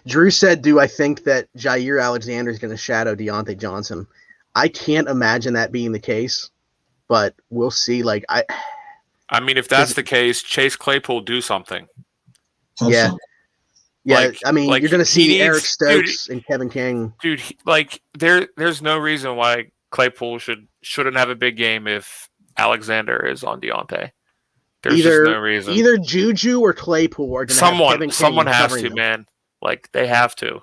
Speaker 1: Drew said, "Do I think that Jair Alexander is going to shadow Deontay Johnson?" I can't imagine that being the case, but we'll see.
Speaker 3: I mean, if that's the case, Chase Claypool do something.
Speaker 1: Yeah. I mean, you're going to see Eric Stokes and Kevin King.
Speaker 3: Dude, there's no reason why Claypool shouldn't have a big game if Alexander is on Deontay. There's just no reason.
Speaker 1: Either Juju or Claypool are going to have Kevin King.
Speaker 3: Someone has to, man. They have to.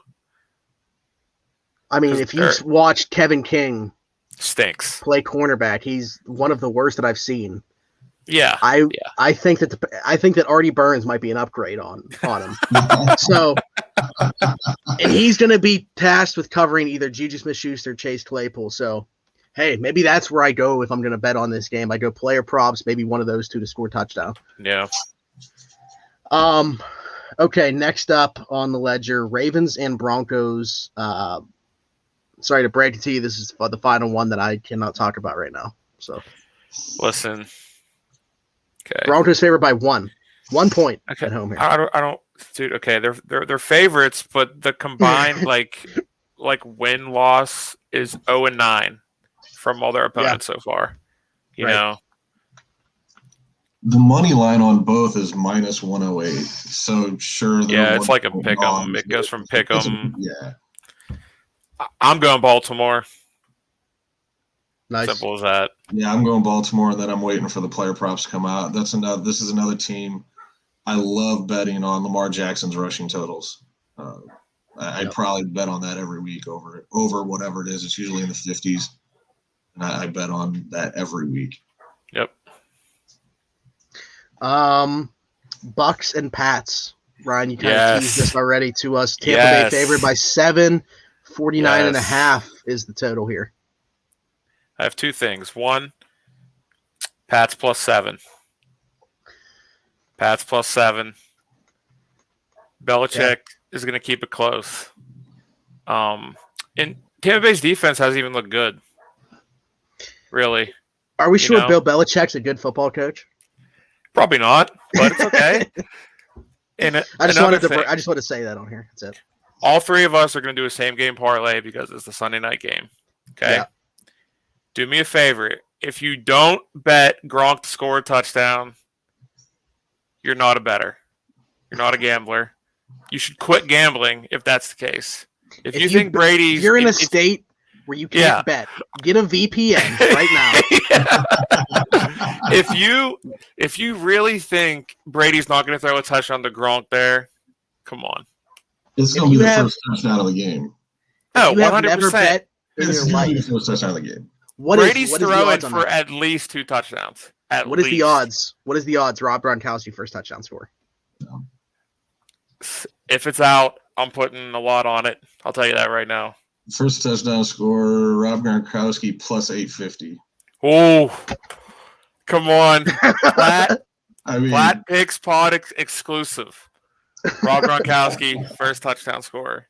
Speaker 1: I mean, if you watched Kevin King
Speaker 3: stinks
Speaker 1: play cornerback, he's one of the worst that I've seen.
Speaker 3: Yeah,
Speaker 1: I think that Artie Burns might be an upgrade on him. So, and he's going to be tasked with covering either Juju Smith-Schuster or Chase Claypool. So, hey, maybe that's where I go if I'm going to bet on this game. I go player props, maybe one of those two to score touchdown.
Speaker 3: Yeah.
Speaker 1: Okay, next up on the ledger, Ravens and Broncos. Sorry to break it to you, this is the final one that I cannot talk about right now. So,
Speaker 3: listen. Okay.
Speaker 1: Broncos favored by 1 point at home here.
Speaker 3: I don't, dude. Okay, they're favorites, but the combined win loss is 0-9 from all their opponents so far. You know,
Speaker 2: the money line on both is -108. So sure,
Speaker 3: it's like a pick 'em. It goes from pick 'em.
Speaker 2: Yeah.
Speaker 3: I'm going Baltimore.
Speaker 1: Nice.
Speaker 3: Simple as that.
Speaker 2: Yeah, I'm going Baltimore, and then I'm waiting for the player props to come out. This is another team I love betting on. Lamar Jackson's rushing totals. I'd probably bet on that every week over whatever it is. It's usually in the 50s, and I bet on that every week.
Speaker 3: Yep.
Speaker 1: Bucks and Pats. Ryan, you kind of teased this already to us. Tampa Bay favored by 7. 49.5 is the total here.
Speaker 3: I have two things. One, Pats +7. Pats +7. Belichick is going to keep it close. And Tampa Bay's defense hasn't even looked good. Really.
Speaker 1: Are we sure Bill Belichick's a good football coach?
Speaker 3: Probably not, but it's okay.
Speaker 1: I just want to say that on here. That's it.
Speaker 3: All three of us are going to do a same game parlay because it's the Sunday night game. Okay. Yeah. Do me a favor. If you don't bet Gronk to score a touchdown, you're not a bettor. You're not a gambler. You should quit gambling if that's the case. If you think Brady's...
Speaker 1: If you're in a state where you can't bet. Get a VPN right
Speaker 3: now. If you really think Brady's not going to throw a touchdown to Gronk there, come on.
Speaker 2: It's going to be the first touchdown of the game.
Speaker 1: No, 100%.
Speaker 2: It's going to be the first touchdown of the game.
Speaker 3: Brady's throwing for at least 2 touchdowns. What
Speaker 1: is the odds? What is the odds Rob Gronkowski first touchdown score?
Speaker 2: No.
Speaker 3: If it's out, I'm putting a lot on it. I'll tell you that right now.
Speaker 2: First touchdown score, Rob Gronkowski plus 850.
Speaker 3: Oh, come on. Platt Picks Pod exclusive. Rob Gronkowski, first touchdown scorer.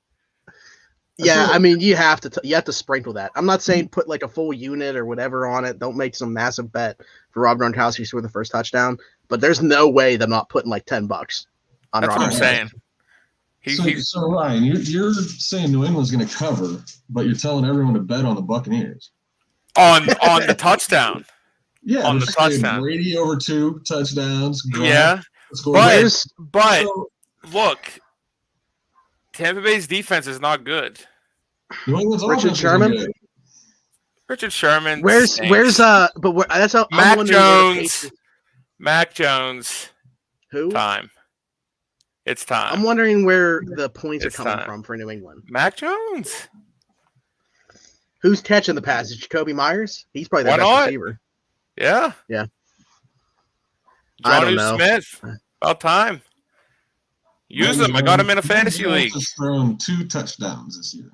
Speaker 1: Yeah, I mean, you have to sprinkle that. I'm not saying put like a full unit or whatever on it. Don't make some massive bet for Rob Gronkowski to score the first touchdown. But there's no way they're not putting like $10 on
Speaker 3: That's
Speaker 1: Rob
Speaker 3: what I'm saying.
Speaker 2: So Ryan, you're saying New England's going to cover, but you're telling everyone to bet on the Buccaneers
Speaker 3: on the touchdown.
Speaker 2: Yeah,
Speaker 3: on the touchdown.
Speaker 2: Brady over 2 touchdowns.
Speaker 3: Yeah, but look, Tampa Bay's defense is not good.
Speaker 1: Richard Sherman.
Speaker 3: Richard Sherman.
Speaker 1: That's how
Speaker 3: Mac Jones. Mac Jones.
Speaker 1: Who?
Speaker 3: Time. It's time.
Speaker 1: I'm wondering where the points are coming from for New England.
Speaker 3: Mac Jones.
Speaker 1: Who's catching the passes? Jacoby Myers? He's probably their best receiver.
Speaker 3: Yeah.
Speaker 1: Yeah.
Speaker 3: Jonnu Smith. About time. Use them. I got him in a fantasy league.
Speaker 2: He's thrown 2 touchdowns this year.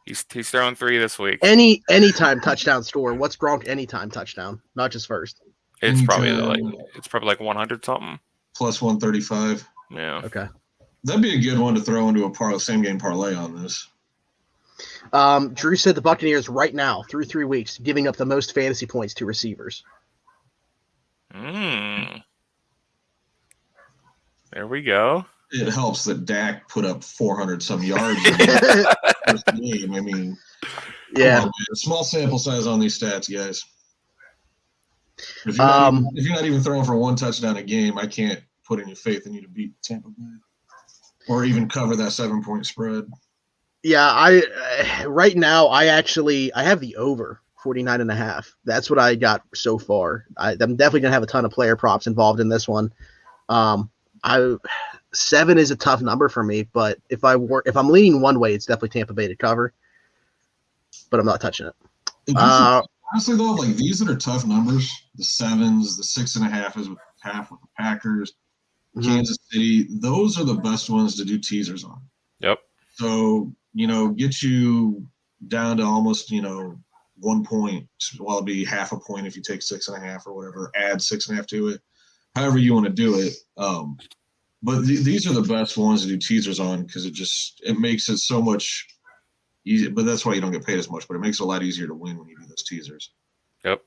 Speaker 3: He's thrown 3 this week.
Speaker 1: Anytime touchdown score. What's Gronk anytime touchdown? Not just first.
Speaker 3: It's probably like 100 something.
Speaker 2: Plus 135.
Speaker 3: Yeah.
Speaker 1: Okay.
Speaker 2: That'd be a good one to throw into a same game parlay on this.
Speaker 1: Drew said the Buccaneers right now, through 3 weeks, giving up the most fantasy points to receivers.
Speaker 3: There we go.
Speaker 2: It helps that Dak put up 400 some yards in the first game. I mean,
Speaker 1: yeah,
Speaker 2: on, small sample size on these stats, guys. If you're not even throwing for 1 touchdown a game, I can't put any faith in you to beat Tampa Bay or even cover that 7-point spread.
Speaker 1: Yeah, right now I have the over 49.5. That's what I got so far. I'm definitely gonna have a ton of player props involved in this one. 7 is a tough number for me, but if I'm leaning one way, it's definitely Tampa Bay to cover. But I'm not touching it.
Speaker 2: Honestly, though, like these that are tough numbers, the 7s, the 6.5 is with half with the Packers, Kansas City. Those are the best ones to do teasers on.
Speaker 3: Yep.
Speaker 2: So get you down to almost 1 point. Well, it'll be half a point if you take 6.5 or whatever. Add 6.5 to it. However you want to do it. But these are the best ones to do teasers on because it makes it so much easier. But that's why you don't get paid as much. But it makes it a lot easier to win when you do those teasers.
Speaker 3: Yep.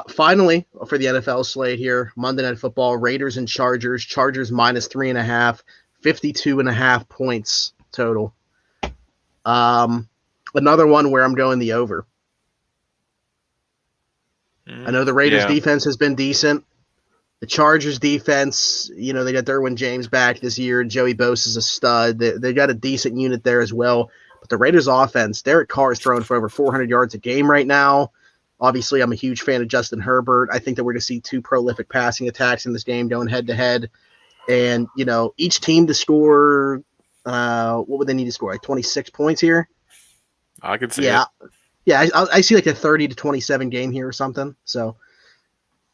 Speaker 1: Finally, for the NFL slate here, Monday Night Football, Raiders and Chargers. Chargers minus 3.5, 52.5 points total. Another one where I'm going the over. I know the Raiders defense has been decent. The Chargers defense, they got Derwin James back this year. Joey Bosa is a stud. They got a decent unit there as well. But the Raiders offense, Derek Carr is throwing for over 400 yards a game right now. Obviously, I'm a huge fan of Justin Herbert. I think that we're going to see 2 prolific passing attacks in this game going head-to-head. And, each team to score, what would they need to score? Like 26 points here?
Speaker 3: I could see it.
Speaker 1: Yeah, I see like a 30 to 27 game here or something. So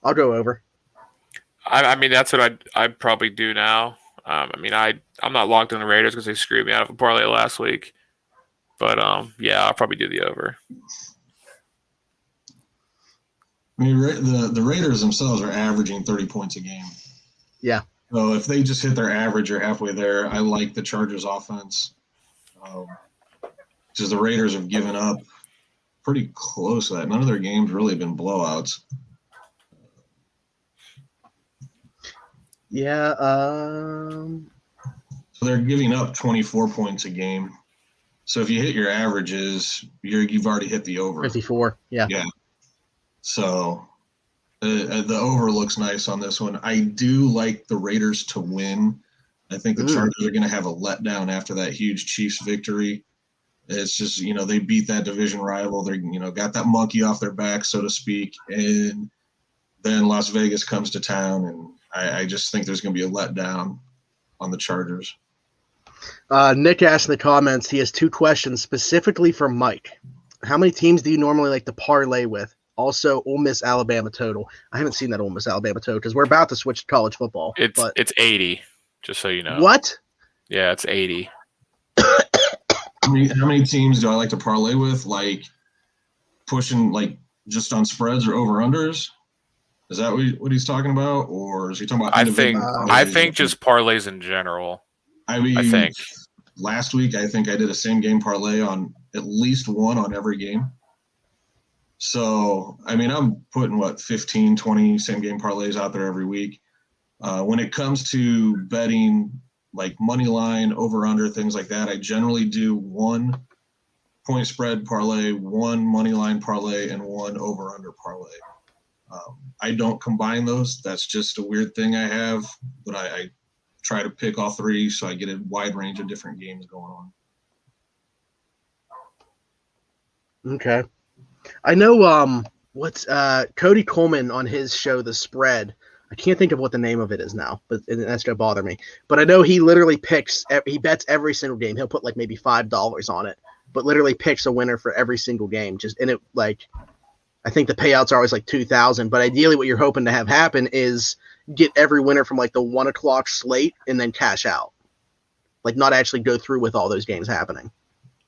Speaker 1: I'll go over.
Speaker 3: I mean, that's what I'd probably do now. I'm not locked on the Raiders because they screwed me out of a parlay last week. But, I'll probably do the over.
Speaker 2: I mean, the Raiders themselves are averaging 30 points a game.
Speaker 1: Yeah.
Speaker 2: So if they just hit their average or halfway there, I like the Chargers offense. Because the Raiders have given up pretty close to that. None of their games really have been blowouts.
Speaker 1: Yeah.
Speaker 2: So they're giving up 24 points a game. So if you hit your averages, you've already hit the over.
Speaker 1: 54. Yeah.
Speaker 2: Yeah. So the over looks nice on this one. I do like the Raiders to win. I think the Chargers are going to have a letdown after that huge Chiefs victory. It's just, they beat that division rival. They, got that monkey off their back, so to speak. And then Las Vegas comes to town, and I just think there's going to be a letdown on the Chargers.
Speaker 1: Nick asked in the comments, he has 2 questions specifically for Mike. How many teams do you normally like to parlay with? Also, Ole Miss Alabama total. I haven't seen that Ole Miss Alabama total because we're about to switch to college football.
Speaker 3: It's 80, just so you know.
Speaker 1: What?
Speaker 3: Yeah, it's 80.
Speaker 2: How many teams do I like to parlay with? Like pushing, like just on spreads or over unders? Is that what he's talking about, or is he talking about?
Speaker 3: I think just parlays in general.
Speaker 2: I think last week I think I did a same game parlay on at least one on every game. So I'm putting 15, 20 same game parlays out there every week. When it comes to betting, like money line, over under, things like that, I generally do 1 point spread parlay, 1 money line parlay, and 1 over under parlay. I don't combine those. That's just a weird thing I have, but I try to pick all 3 so I get a wide range of different games going on.
Speaker 1: Okay. I know what's Cody Coleman on his show, The Spread. I can't think of what the name of it is now, but that's going to bother me. But I know he literally he bets every single game. He'll put like maybe $5 on it, but literally picks a winner for every single game. I think the payouts are always like 2,000, but ideally what you're hoping to have happen is get every winner from like the 1 o'clock slate and then cash out. Like not actually go through with all those games happening.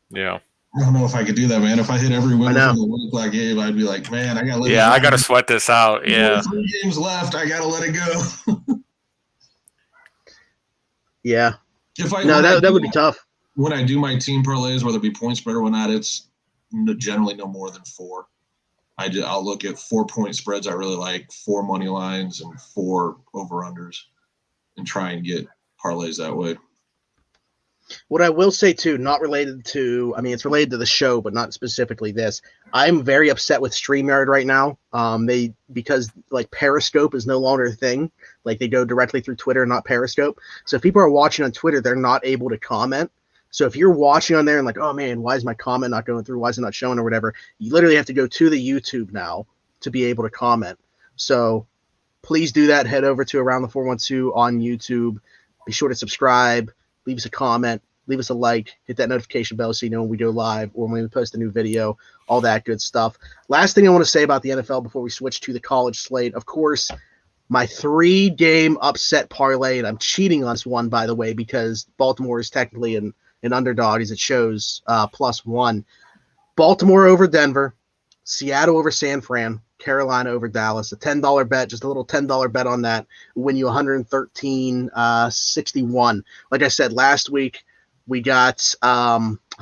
Speaker 3: Yeah.
Speaker 2: I don't know if I could do that, man. If I hit every winner from the 1 o'clock game, I'd be like, man, I got to let it go.
Speaker 3: I got to sweat this out. Yeah.
Speaker 2: 3 games left. I got to let it go.
Speaker 1: Yeah. That would be tough.
Speaker 2: When I do my team parlays, whether it be point spread or whatnot, it's generally no more than 4. I'll look at 4-point spreads I really like, 4 money lines, and 4 over-unders, and try and get parlays that way.
Speaker 1: What I will say, too, not related to – it's related to the show, but not specifically this. I'm very upset with StreamYard right now because Periscope is no longer a thing. Like, they go directly through Twitter, not Periscope. So if people are watching on Twitter, they're not able to comment. So if you're watching on there and like, oh, man, why is my comment not going through? Why is it not showing or whatever? You literally have to go to the YouTube now to be able to comment. So please do that. Head over to Around the 412 on YouTube. Be sure to subscribe. Leave us a comment. Leave us a like. Hit that notification bell so you know when we go live or when we post a new video. All that good stuff. Last thing I want to say about the NFL before we switch to the college slate. Of course, my 3-game upset parlay, and I'm cheating on this one, by the way, because Baltimore is technically an underdog as it shows +1. Baltimore over Denver, Seattle over San Fran, Carolina over Dallas. A $10 bet, just a little $10 bet on that will win you $113.61. Like I said, last week we got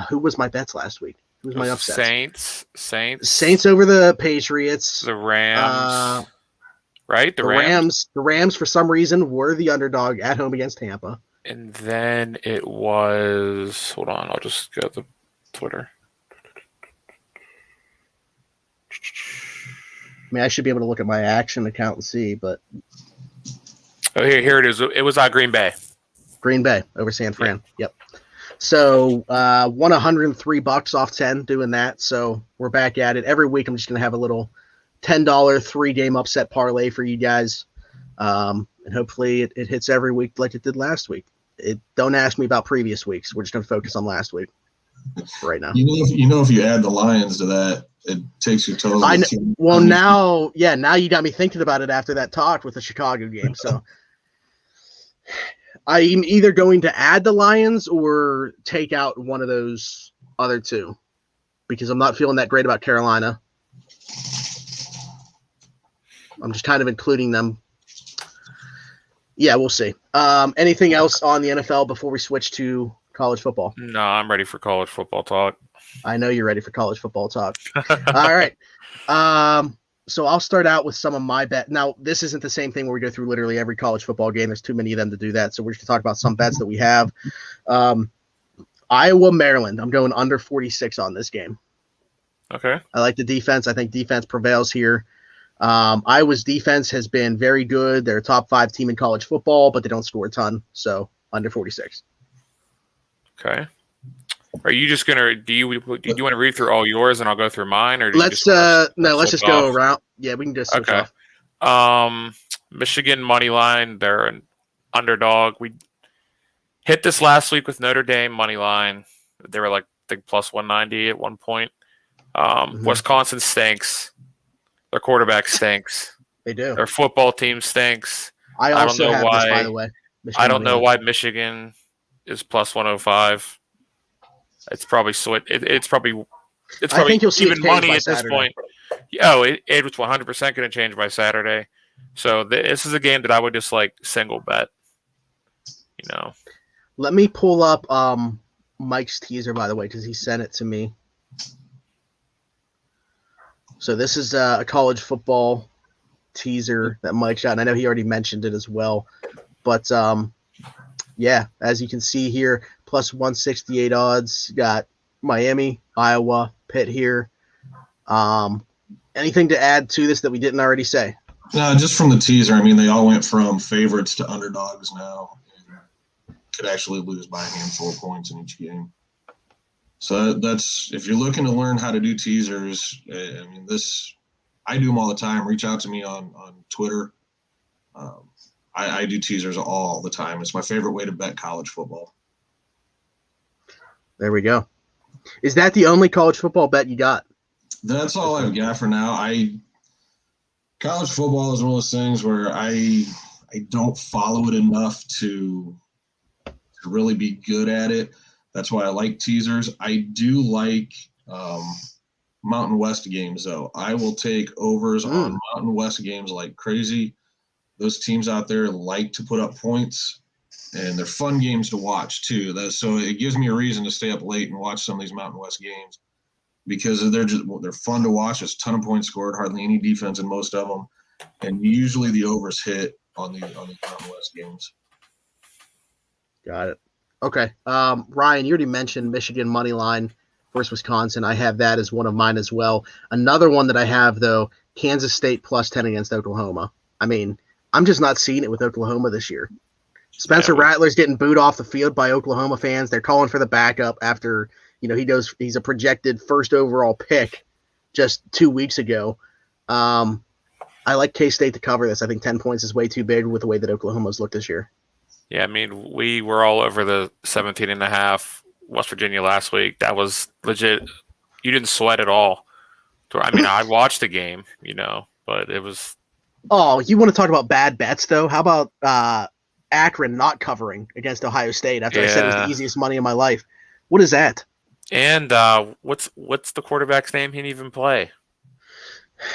Speaker 1: who was my bets last week? Who was my upset? Saints over the Patriots.
Speaker 3: The Rams. Right?
Speaker 1: The Rams for some reason were the underdog at home against Tampa.
Speaker 3: And then it was – hold on, I'll just get the Twitter.
Speaker 1: I should be able to look at my action account and see, but –
Speaker 3: oh, here it is. It was Green Bay.
Speaker 1: Green Bay over San Fran. Yeah. Yep. So won $103 off 10 doing that. So we're back at it. Every week I'm just going to have a little $10 3-game upset parlay for you guys. And hopefully it hits every week like it did last week. Don't ask me about previous weeks. We're just going to focus on last week right now.
Speaker 2: If you add the Lions to that, it takes you totally.
Speaker 1: Now you got me thinking about it after that talk with the Chicago game. So I'm either going to add the Lions or take out one of those other 2 because I'm not feeling that great about Carolina. I'm just kind of including them. Yeah, we'll see. Anything else on the NFL before we switch to college football?
Speaker 3: No, I'm ready for college football talk.
Speaker 1: I know you're ready for college football talk. All right. So I'll start out with some of my bet. Now, this isn't the same thing where we go through literally every college football game. There's too many of them to do that. So we're just going to talk about some bets that we have. Iowa, Maryland. I'm going under 46 on this game.
Speaker 3: Okay.
Speaker 1: I like the defense. I think defense prevails here. Iowa's defense has been very good. They're a top 5 team in college football, but they don't score a ton. So under 46.
Speaker 3: Okay. Are you just gonna do you want to read through all yours and I'll go through mine, or
Speaker 1: let's just go around. Yeah, we can just switch off.
Speaker 3: Michigan Moneyline, they're an underdog. We hit this last week with Notre Dame Moneyline. They were like, I think, plus 190 at one point. Wisconsin stinks. Their quarterback stinks.
Speaker 1: They do.
Speaker 3: Their football team stinks.
Speaker 1: I don't know why. By the way,
Speaker 3: I don't know why Michigan is plus 105. It's probably It's probably
Speaker 1: I think you'll see
Speaker 3: even money at
Speaker 1: Saturday.
Speaker 3: This point. Oh, it was 100% going to change by Saturday. So this is a game that I would just like single bet.
Speaker 1: Let me pull up Mike's teaser, by the way, because he sent it to me. So this is a college football teaser that Mike shot, and I know he already mentioned it as well. But yeah, as you can see here, plus 168 odds. Got Miami, Iowa, Pitt here. Anything to add to this that we didn't already say?
Speaker 2: No, just from the teaser. I mean, they all went from favorites to underdogs now. Could actually lose by a handful of points in each game. So that's, if you're looking to learn how to do teasers, I mean, I do them all the time. Reach out to me on Twitter. I do teasers all the time. It's my favorite way to bet college football.
Speaker 1: There we go. Is that the only college football bet you got?
Speaker 2: That's all I've got for now. College football is one of those things where I don't follow it enough to really be good at it. That's why I like teasers. I do like Mountain West games, though. I will take overs on Mountain West games like crazy. Those teams out there like to put up points, and they're fun games to watch, too. So it gives me a reason to stay up late and watch some of these Mountain West games because they're fun to watch. There's a ton of points scored, hardly any defense in most of them, and usually the overs hit on the Mountain West games.
Speaker 1: Got it. Okay. Ryan, you already mentioned Michigan money line versus Wisconsin. I have that as one of mine as well. Another one that I have, though, Kansas State plus 10 against Oklahoma. I mean, I'm just not seeing it with Oklahoma this year. Spencer Rattler's getting booed off the field by Oklahoma fans. They're calling for the backup after, he's a projected first overall pick just 2 weeks ago. I like K-State to cover this. I think 10 points is way too big with the way that Oklahoma's looked this year.
Speaker 3: Yeah, I mean, we were all over the 17.5 West Virginia last week. That was legit. You didn't sweat at all. I mean, I watched the game, but it was.
Speaker 1: Oh, you want to talk about bad bets, though? How about Akron not covering against Ohio State after I said it was the easiest money in my life? What is that?
Speaker 3: And what's the quarterback's name? He didn't even play.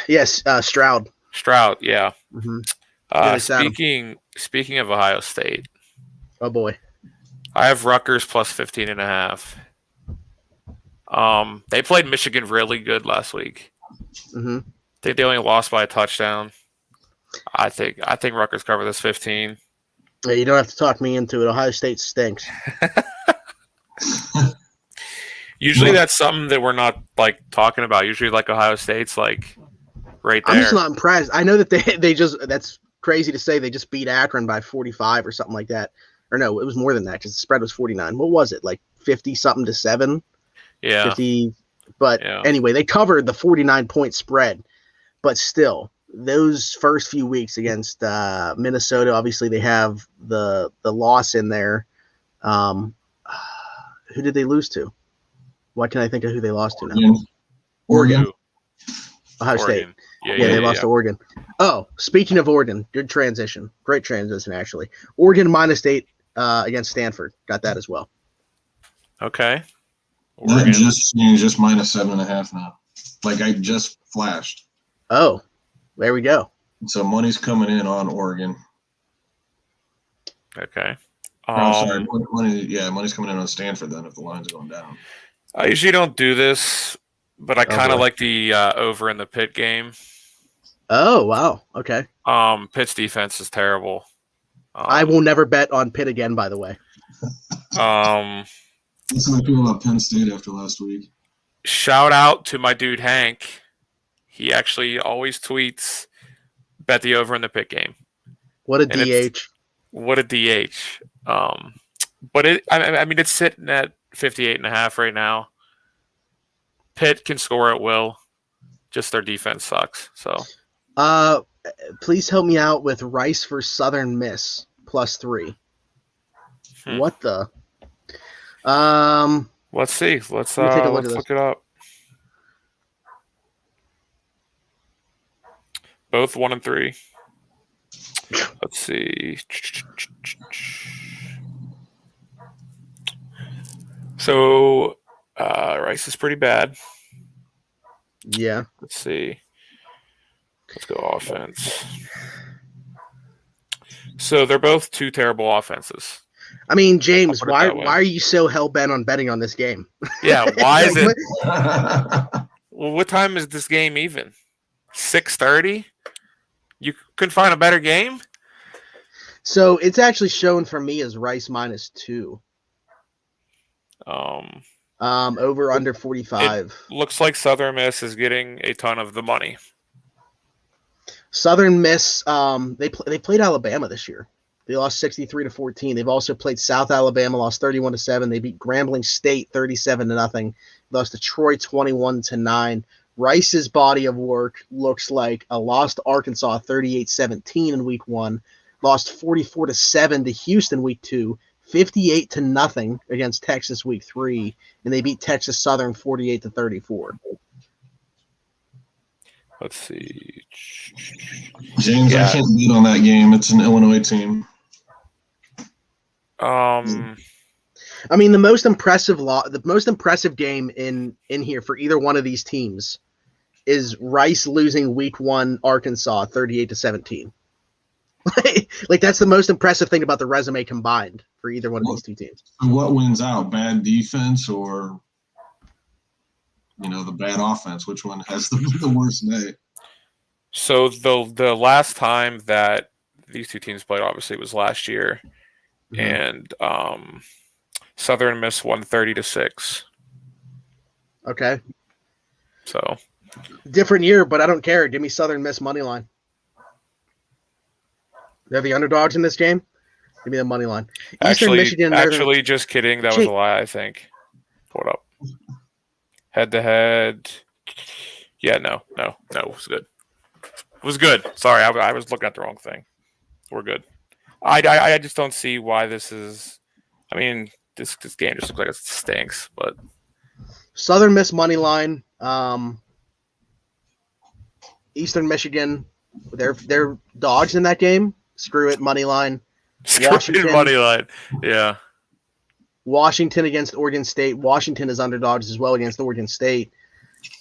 Speaker 1: Yes, Stroud.
Speaker 3: Stroud, yeah.
Speaker 1: Mm-hmm.
Speaker 3: Speaking of Ohio State.
Speaker 1: Oh, boy.
Speaker 3: I have Rutgers plus 15.5. They played Michigan really good last week.
Speaker 1: Mm-hmm.
Speaker 3: I think they only lost by a touchdown. I think Rutgers cover this 15.
Speaker 1: Yeah, you don't have to talk me into it. Ohio State stinks.
Speaker 3: Usually that's something that we're not like talking about. Usually like Ohio State's like right there.
Speaker 1: I'm just not impressed. I know that they just that's crazy to say they just beat Akron by 45 or something like that. Or no, it was more than that because the spread was 49. What was it? Like 50-something to 7?
Speaker 3: Yeah.
Speaker 1: 50. But anyway, they covered the 49-point spread. But still, those first few weeks against Minnesota, obviously they have the loss in there. Who did they lose to? Why can't I think of who they lost to now?
Speaker 2: Oregon.
Speaker 1: Ohio State.
Speaker 3: Yeah,
Speaker 1: they lost to Oregon. Oh, speaking of Oregon, good transition. Great transition, actually. Oregon -8 against Stanford. Got that as well.
Speaker 3: Okay.
Speaker 2: Oregon. Just -7.5 now. Like I just flashed.
Speaker 1: Oh, there we go.
Speaker 2: So money's coming in on Oregon.
Speaker 3: Okay.
Speaker 2: Sorry, money's coming in on Stanford then if the line's going down.
Speaker 3: I usually don't do this, but I kind of like the over in the Pitt game.
Speaker 1: Oh, wow. Okay.
Speaker 3: Pitt's defense is terrible.
Speaker 1: I will never bet on Pitt again, by the way.
Speaker 2: That's how I feel about Penn State after last week.
Speaker 3: Shout out to my dude Hank. He actually always tweets, bet the over in the Pitt game.
Speaker 1: What a DH.
Speaker 3: What a DH. But I mean, it's sitting at 58.5 right now. Pitt can score at will. Just their defense sucks. So,
Speaker 1: please help me out with Rice for Southern Miss +3. What the?
Speaker 3: Let's see. Let's look it up. Both 1-3. Let's see. So Rice is pretty bad.
Speaker 1: Yeah.
Speaker 3: Let's see. Let's go offense. So they're both two terrible offenses.
Speaker 1: I mean, James, why are you so hell-bent on betting on this game?
Speaker 3: Yeah, why is it? Well, what time is this game even? 6:30? You couldn't find a better game?
Speaker 1: So it's actually shown for me as Rice -2. Over under 45.
Speaker 3: It looks like Southern Miss is getting a ton of the money.
Speaker 1: Southern Miss, they played Alabama this year. They lost 63-14. They've also played South Alabama, lost 31-7. They beat Grambling State 37-0. Lost to Troy 21-9. Rice's body of work looks like a loss to Arkansas 38-17 in week 1. Lost 44-7 to Houston week 2. 58-0 against Texas week 3, and they beat Texas Southern 48-34.
Speaker 3: Let's see.
Speaker 2: James, I can't beat on that game. It's an Illinois team.
Speaker 1: I mean, the most impressive game in here for either one of these teams is Rice losing week 1 Arkansas 38-17. Like that's the most impressive thing about the resume combined for either one of these two teams.
Speaker 2: What wins out? Bad defense or the bad offense? Which one has the worst day?
Speaker 3: So the last time that these two teams played, obviously, was last year, and Southern Miss won 30-6.
Speaker 1: Okay.
Speaker 3: So
Speaker 1: different year, but I don't care. Give me Southern Miss money line. They're the underdogs in this game. Give me the money line.
Speaker 3: Actually, just kidding. That was a lie, I think. Hold up. Head-to-head. Yeah, no. It was good. It was good. Sorry, I was looking at the wrong thing. We're good. I just don't see why this is. I mean, this game just looks like it stinks. But
Speaker 1: Southern Miss money line. Eastern Michigan. They're dogs in that game. Screw it, money line.
Speaker 3: Washington money line. Yeah.
Speaker 1: Washington against Oregon State. Washington is underdogs as well against Oregon State.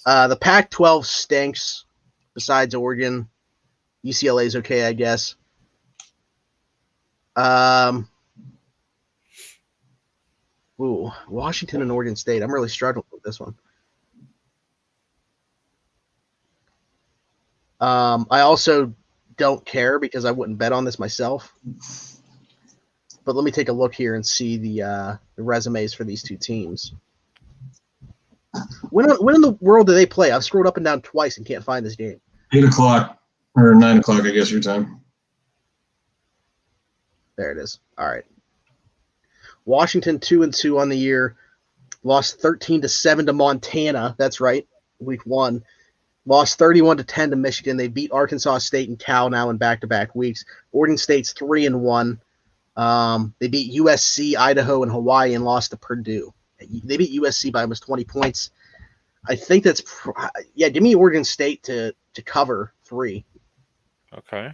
Speaker 1: The Pac-12 stinks. Besides Oregon, UCLA is okay, I guess. Washington and Oregon State. I'm really struggling with this one. I also don't care because I wouldn't bet on this myself. But let me take a look here and see the resumes for these two teams. When in the world do they play? I've scrolled up and down twice and can't find this game.
Speaker 2: 8 o'clock or 9 o'clock, I guess your time.
Speaker 1: There it is. All right. Washington 2-2 on the year. Lost 13-7 to Montana. That's right. Week 1. Lost 31-10 to Michigan. They beat Arkansas State and Cal now in back-to-back weeks. Oregon State's 3-1. They beat USC, Idaho, and Hawaii and lost to Purdue. They beat USC by almost 20 points. I think that's give me Oregon State to cover 3.
Speaker 3: Okay.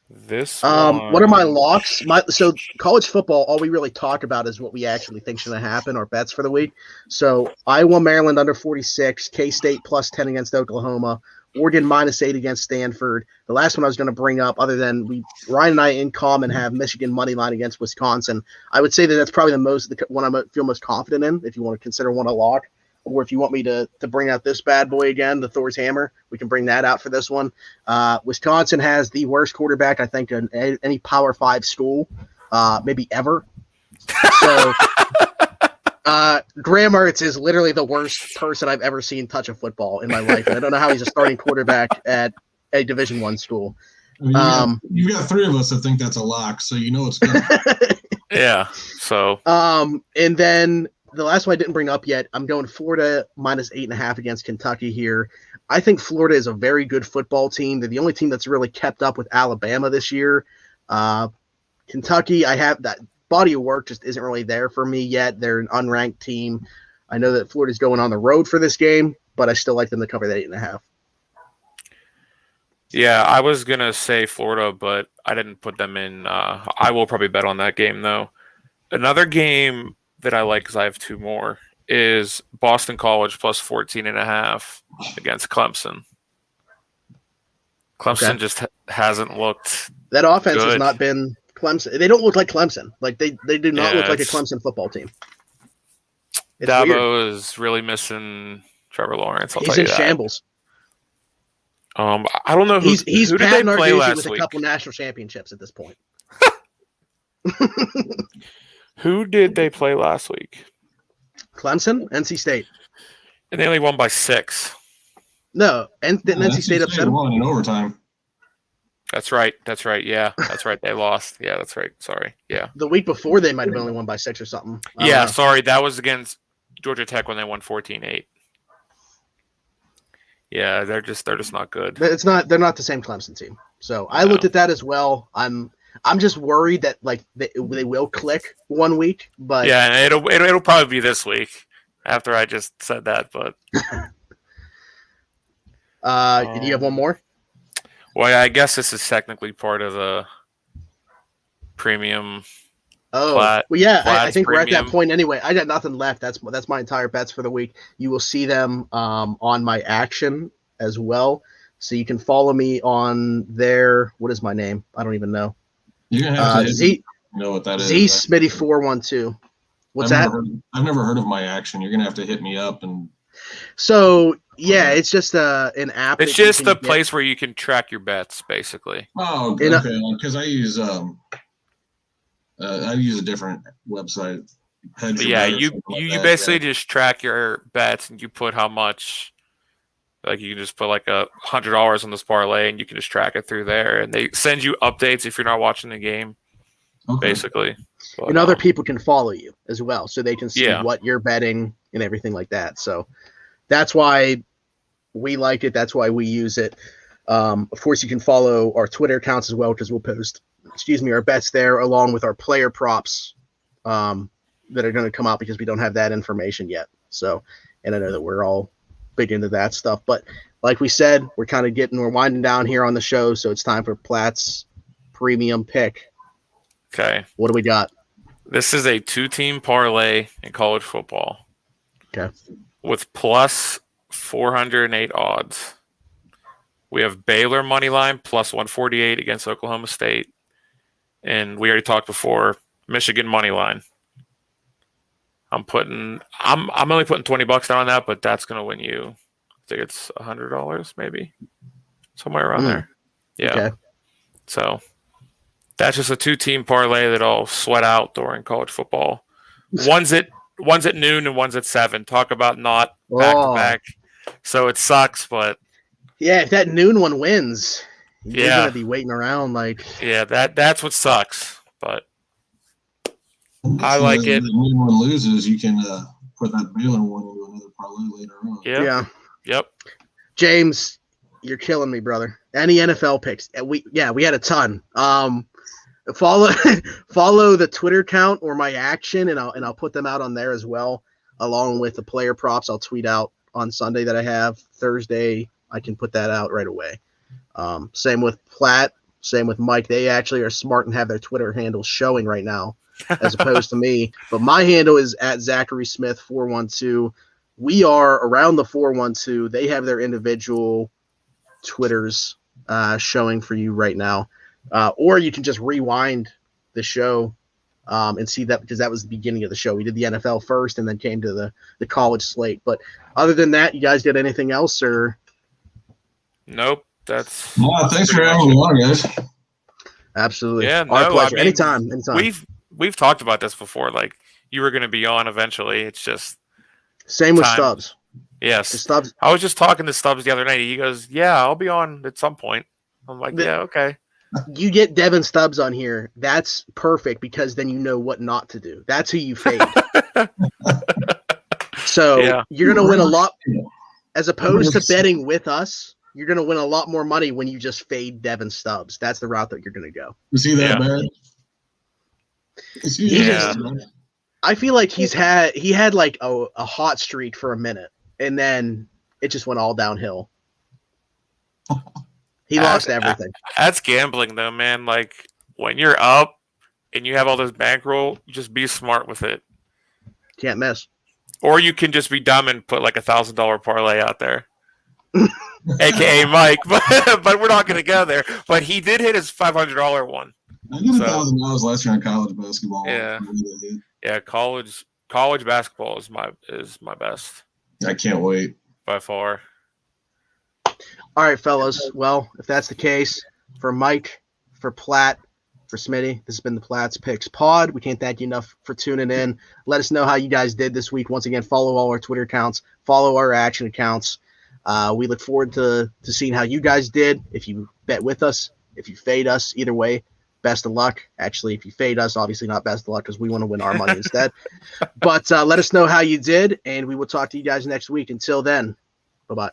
Speaker 1: What are my locks? So college football, all we really talk about is what we actually think is going to happen, our bets for the week. So Iowa, Maryland under 46, K-State +10 against Oklahoma, Oregon -8 against Stanford. The last one I was going to bring up, other than Ryan and I in common have Michigan money line against Wisconsin. I would say that's probably the one I feel most confident in, if you want to consider one a lock. Or if you want me to bring out this bad boy again, the Thor's Hammer, we can bring that out for this one. Wisconsin has the worst quarterback, I think, in any Power 5 school, maybe ever. So Graham Mertz is literally the worst person I've ever seen touch a football in my life. And I don't know how he's a starting quarterback at a Division I school.
Speaker 2: I mean, you've got three of us that think that's a lock, so you know it's good.
Speaker 3: Yeah. So.
Speaker 1: And then the last one I didn't bring up yet, I'm going Florida -8.5 against Kentucky here. I think Florida is a very good football team. They're the only team that's really kept up with Alabama this year. Kentucky, I have that body of work just isn't really there for me yet. They're an unranked team. I know that Florida's going on the road for this game, but I still like them to cover that 8.5.
Speaker 3: Yeah, I was going to say Florida, but I didn't put them in. I will probably bet on that game, though. Another game that I like, because I have two more, is Boston College plus 14.5 against Clemson. Clemson just hasn't looked
Speaker 1: That offense
Speaker 3: good.
Speaker 1: has not been Clemson. They don't look like Clemson. Like they do not look like a Clemson football team. It's
Speaker 3: Dabo
Speaker 1: weird.
Speaker 3: is really missing Trevor Lawrence.
Speaker 1: He's in shambles.
Speaker 3: I don't know who
Speaker 1: he's
Speaker 3: did they
Speaker 1: Pat
Speaker 3: play
Speaker 1: Narduzzi
Speaker 3: last
Speaker 1: with
Speaker 3: week.
Speaker 1: a couple national championships at this point.
Speaker 3: Who did they play last week?
Speaker 1: Clemson, NC State.
Speaker 3: And they only won by 6.
Speaker 1: No, and didn't NC State upset them?
Speaker 2: Won in overtime.
Speaker 3: That's right. Yeah, that's right. They lost. Yeah, that's right. Sorry. Yeah.
Speaker 1: The week before they might have only won by 6 or something.
Speaker 3: Yeah, sorry. That was against Georgia Tech when they won 14-8. Yeah, they're just not good.
Speaker 1: They're not the same Clemson team. So I looked at that as well. I'm just worried that like they will click one week, but
Speaker 3: yeah, it'll probably be this week after I just said that. But
Speaker 1: do you have one more?
Speaker 3: Well, I guess this is technically part of the premium.
Speaker 1: Oh,
Speaker 3: Platt,
Speaker 1: well, yeah. I
Speaker 3: Platt's
Speaker 1: think we're at
Speaker 3: premium.
Speaker 1: that point anyway. I got nothing left. That's my entire bets for the week. You will see them on my action as well, so you can follow me on there. What is my name? I don't even know.
Speaker 2: You're gonna have to
Speaker 1: Z.
Speaker 2: Know what that
Speaker 1: Z
Speaker 2: is.
Speaker 1: Smitty 412. What's that?
Speaker 2: I've never heard of my action. You're gonna have to hit me up and.
Speaker 1: So yeah, it's just an app.
Speaker 3: It's just a place where you can track your bets, basically.
Speaker 2: Oh, okay. Because I use a different website.
Speaker 3: Yeah, you basically just track your bets and you put how much. Like you can just put like $100 on this parlay and you can just track it through there, and they send you updates if you're not watching the game. Okay. Basically, but,
Speaker 1: and other people can follow you as well, so they can see
Speaker 3: Yeah.
Speaker 1: what you're betting and everything like that. So that's why we like it. That's why we use it. Of course, you can follow our Twitter accounts as well, because we'll post, our bets there along with our player props that are going to come out, because we don't have that information yet. So, and I know that we're all big into that stuff, but like we said, we're winding down here on the show, so it's time for Platt's premium pick.
Speaker 3: Okay.
Speaker 1: What do we got?
Speaker 3: This is a 2-team parlay in college football.
Speaker 1: Okay.
Speaker 3: With plus 408 odds. We have Baylor Moneyline plus 148 against Oklahoma State. And we already talked before, Michigan Moneyline. I'm only putting $20 down on that, but that's going to win you. I think it's $100 maybe. Somewhere around there. Yeah.
Speaker 1: Okay.
Speaker 3: So that's just a 2-team parlay that I'll sweat out during college football. One's at noon and one's at 7. Talk about not back to back. So it sucks, but
Speaker 1: yeah, if that noon one wins, you're gonna be waiting around like.
Speaker 3: Yeah, that's what sucks. But I like it.
Speaker 2: If anyone loses, you can put that Baylor one into another parlay later on.
Speaker 3: Yeah. Yep.
Speaker 1: James, you're killing me, brother. Any NFL picks? We had a ton. Follow the Twitter account or my action, and I'll put them out on there as well, along with the player props. I'll tweet out on Sunday that I have. Thursday, I can put that out right away. Same with Platt. Same with Mike. They actually are smart and have their Twitter handles showing right now, as opposed to me. But my handle is at Zachary Smith 412. We are around the 412. They have their individual Twitters showing for you right now. Or you can just rewind the show and see that, because that was the beginning of the show. We did the NFL first and then came to the college slate. But other than that, you guys did anything else or?
Speaker 3: Nope.
Speaker 2: Thanks for having me on, guys.
Speaker 1: Absolutely.
Speaker 3: Yeah,
Speaker 1: our pleasure.
Speaker 3: I mean,
Speaker 1: anytime.
Speaker 3: We've talked about this before. Like you were going to be on eventually. It's just
Speaker 1: same with Stubbs.
Speaker 3: Yes.
Speaker 1: Stubbs.
Speaker 3: I was just talking to Stubbs the other night. He goes, "Yeah, I'll be on at some point." I'm like, "Yeah, okay."
Speaker 1: you get Devin Stubbs on here. That's perfect because then you know what not to do. That's who you fade. So you're going to win a lot. As opposed to betting with us, you're going to win a lot more money when you just fade Devin Stubbs. That's the route that you're going to go.
Speaker 2: Is he that bad?
Speaker 1: I feel like he had like a hot streak for a minute, and then it just went all downhill. He lost everything.
Speaker 3: That's gambling, though, man. Like, when you're up and you have all this bankroll, you just be smart with it.
Speaker 1: Can't miss.
Speaker 3: Or you can just be dumb and put like $1,000 parlay out there. AKA Mike, but we're not going to go there. But he did hit his $500 one.
Speaker 2: I did $1,000 last year in college basketball.
Speaker 3: Yeah. College basketball is my best.
Speaker 2: I can't wait
Speaker 3: by far.
Speaker 1: All right, fellas. Well, if that's the case, for Mike, for Platt, for Smitty, this has been the Platt's Picks Pod. We can't thank you enough for tuning in. Let us know how you guys did this week. Once again, follow all our Twitter accounts, follow our action accounts. We look forward to seeing how you guys did. If you bet with us, if you fade us, either way, best of luck. Actually, if you fade us, obviously not best of luck because we want to win our money instead. But let us know how you did, and we will talk to you guys next week. Until then, bye-bye.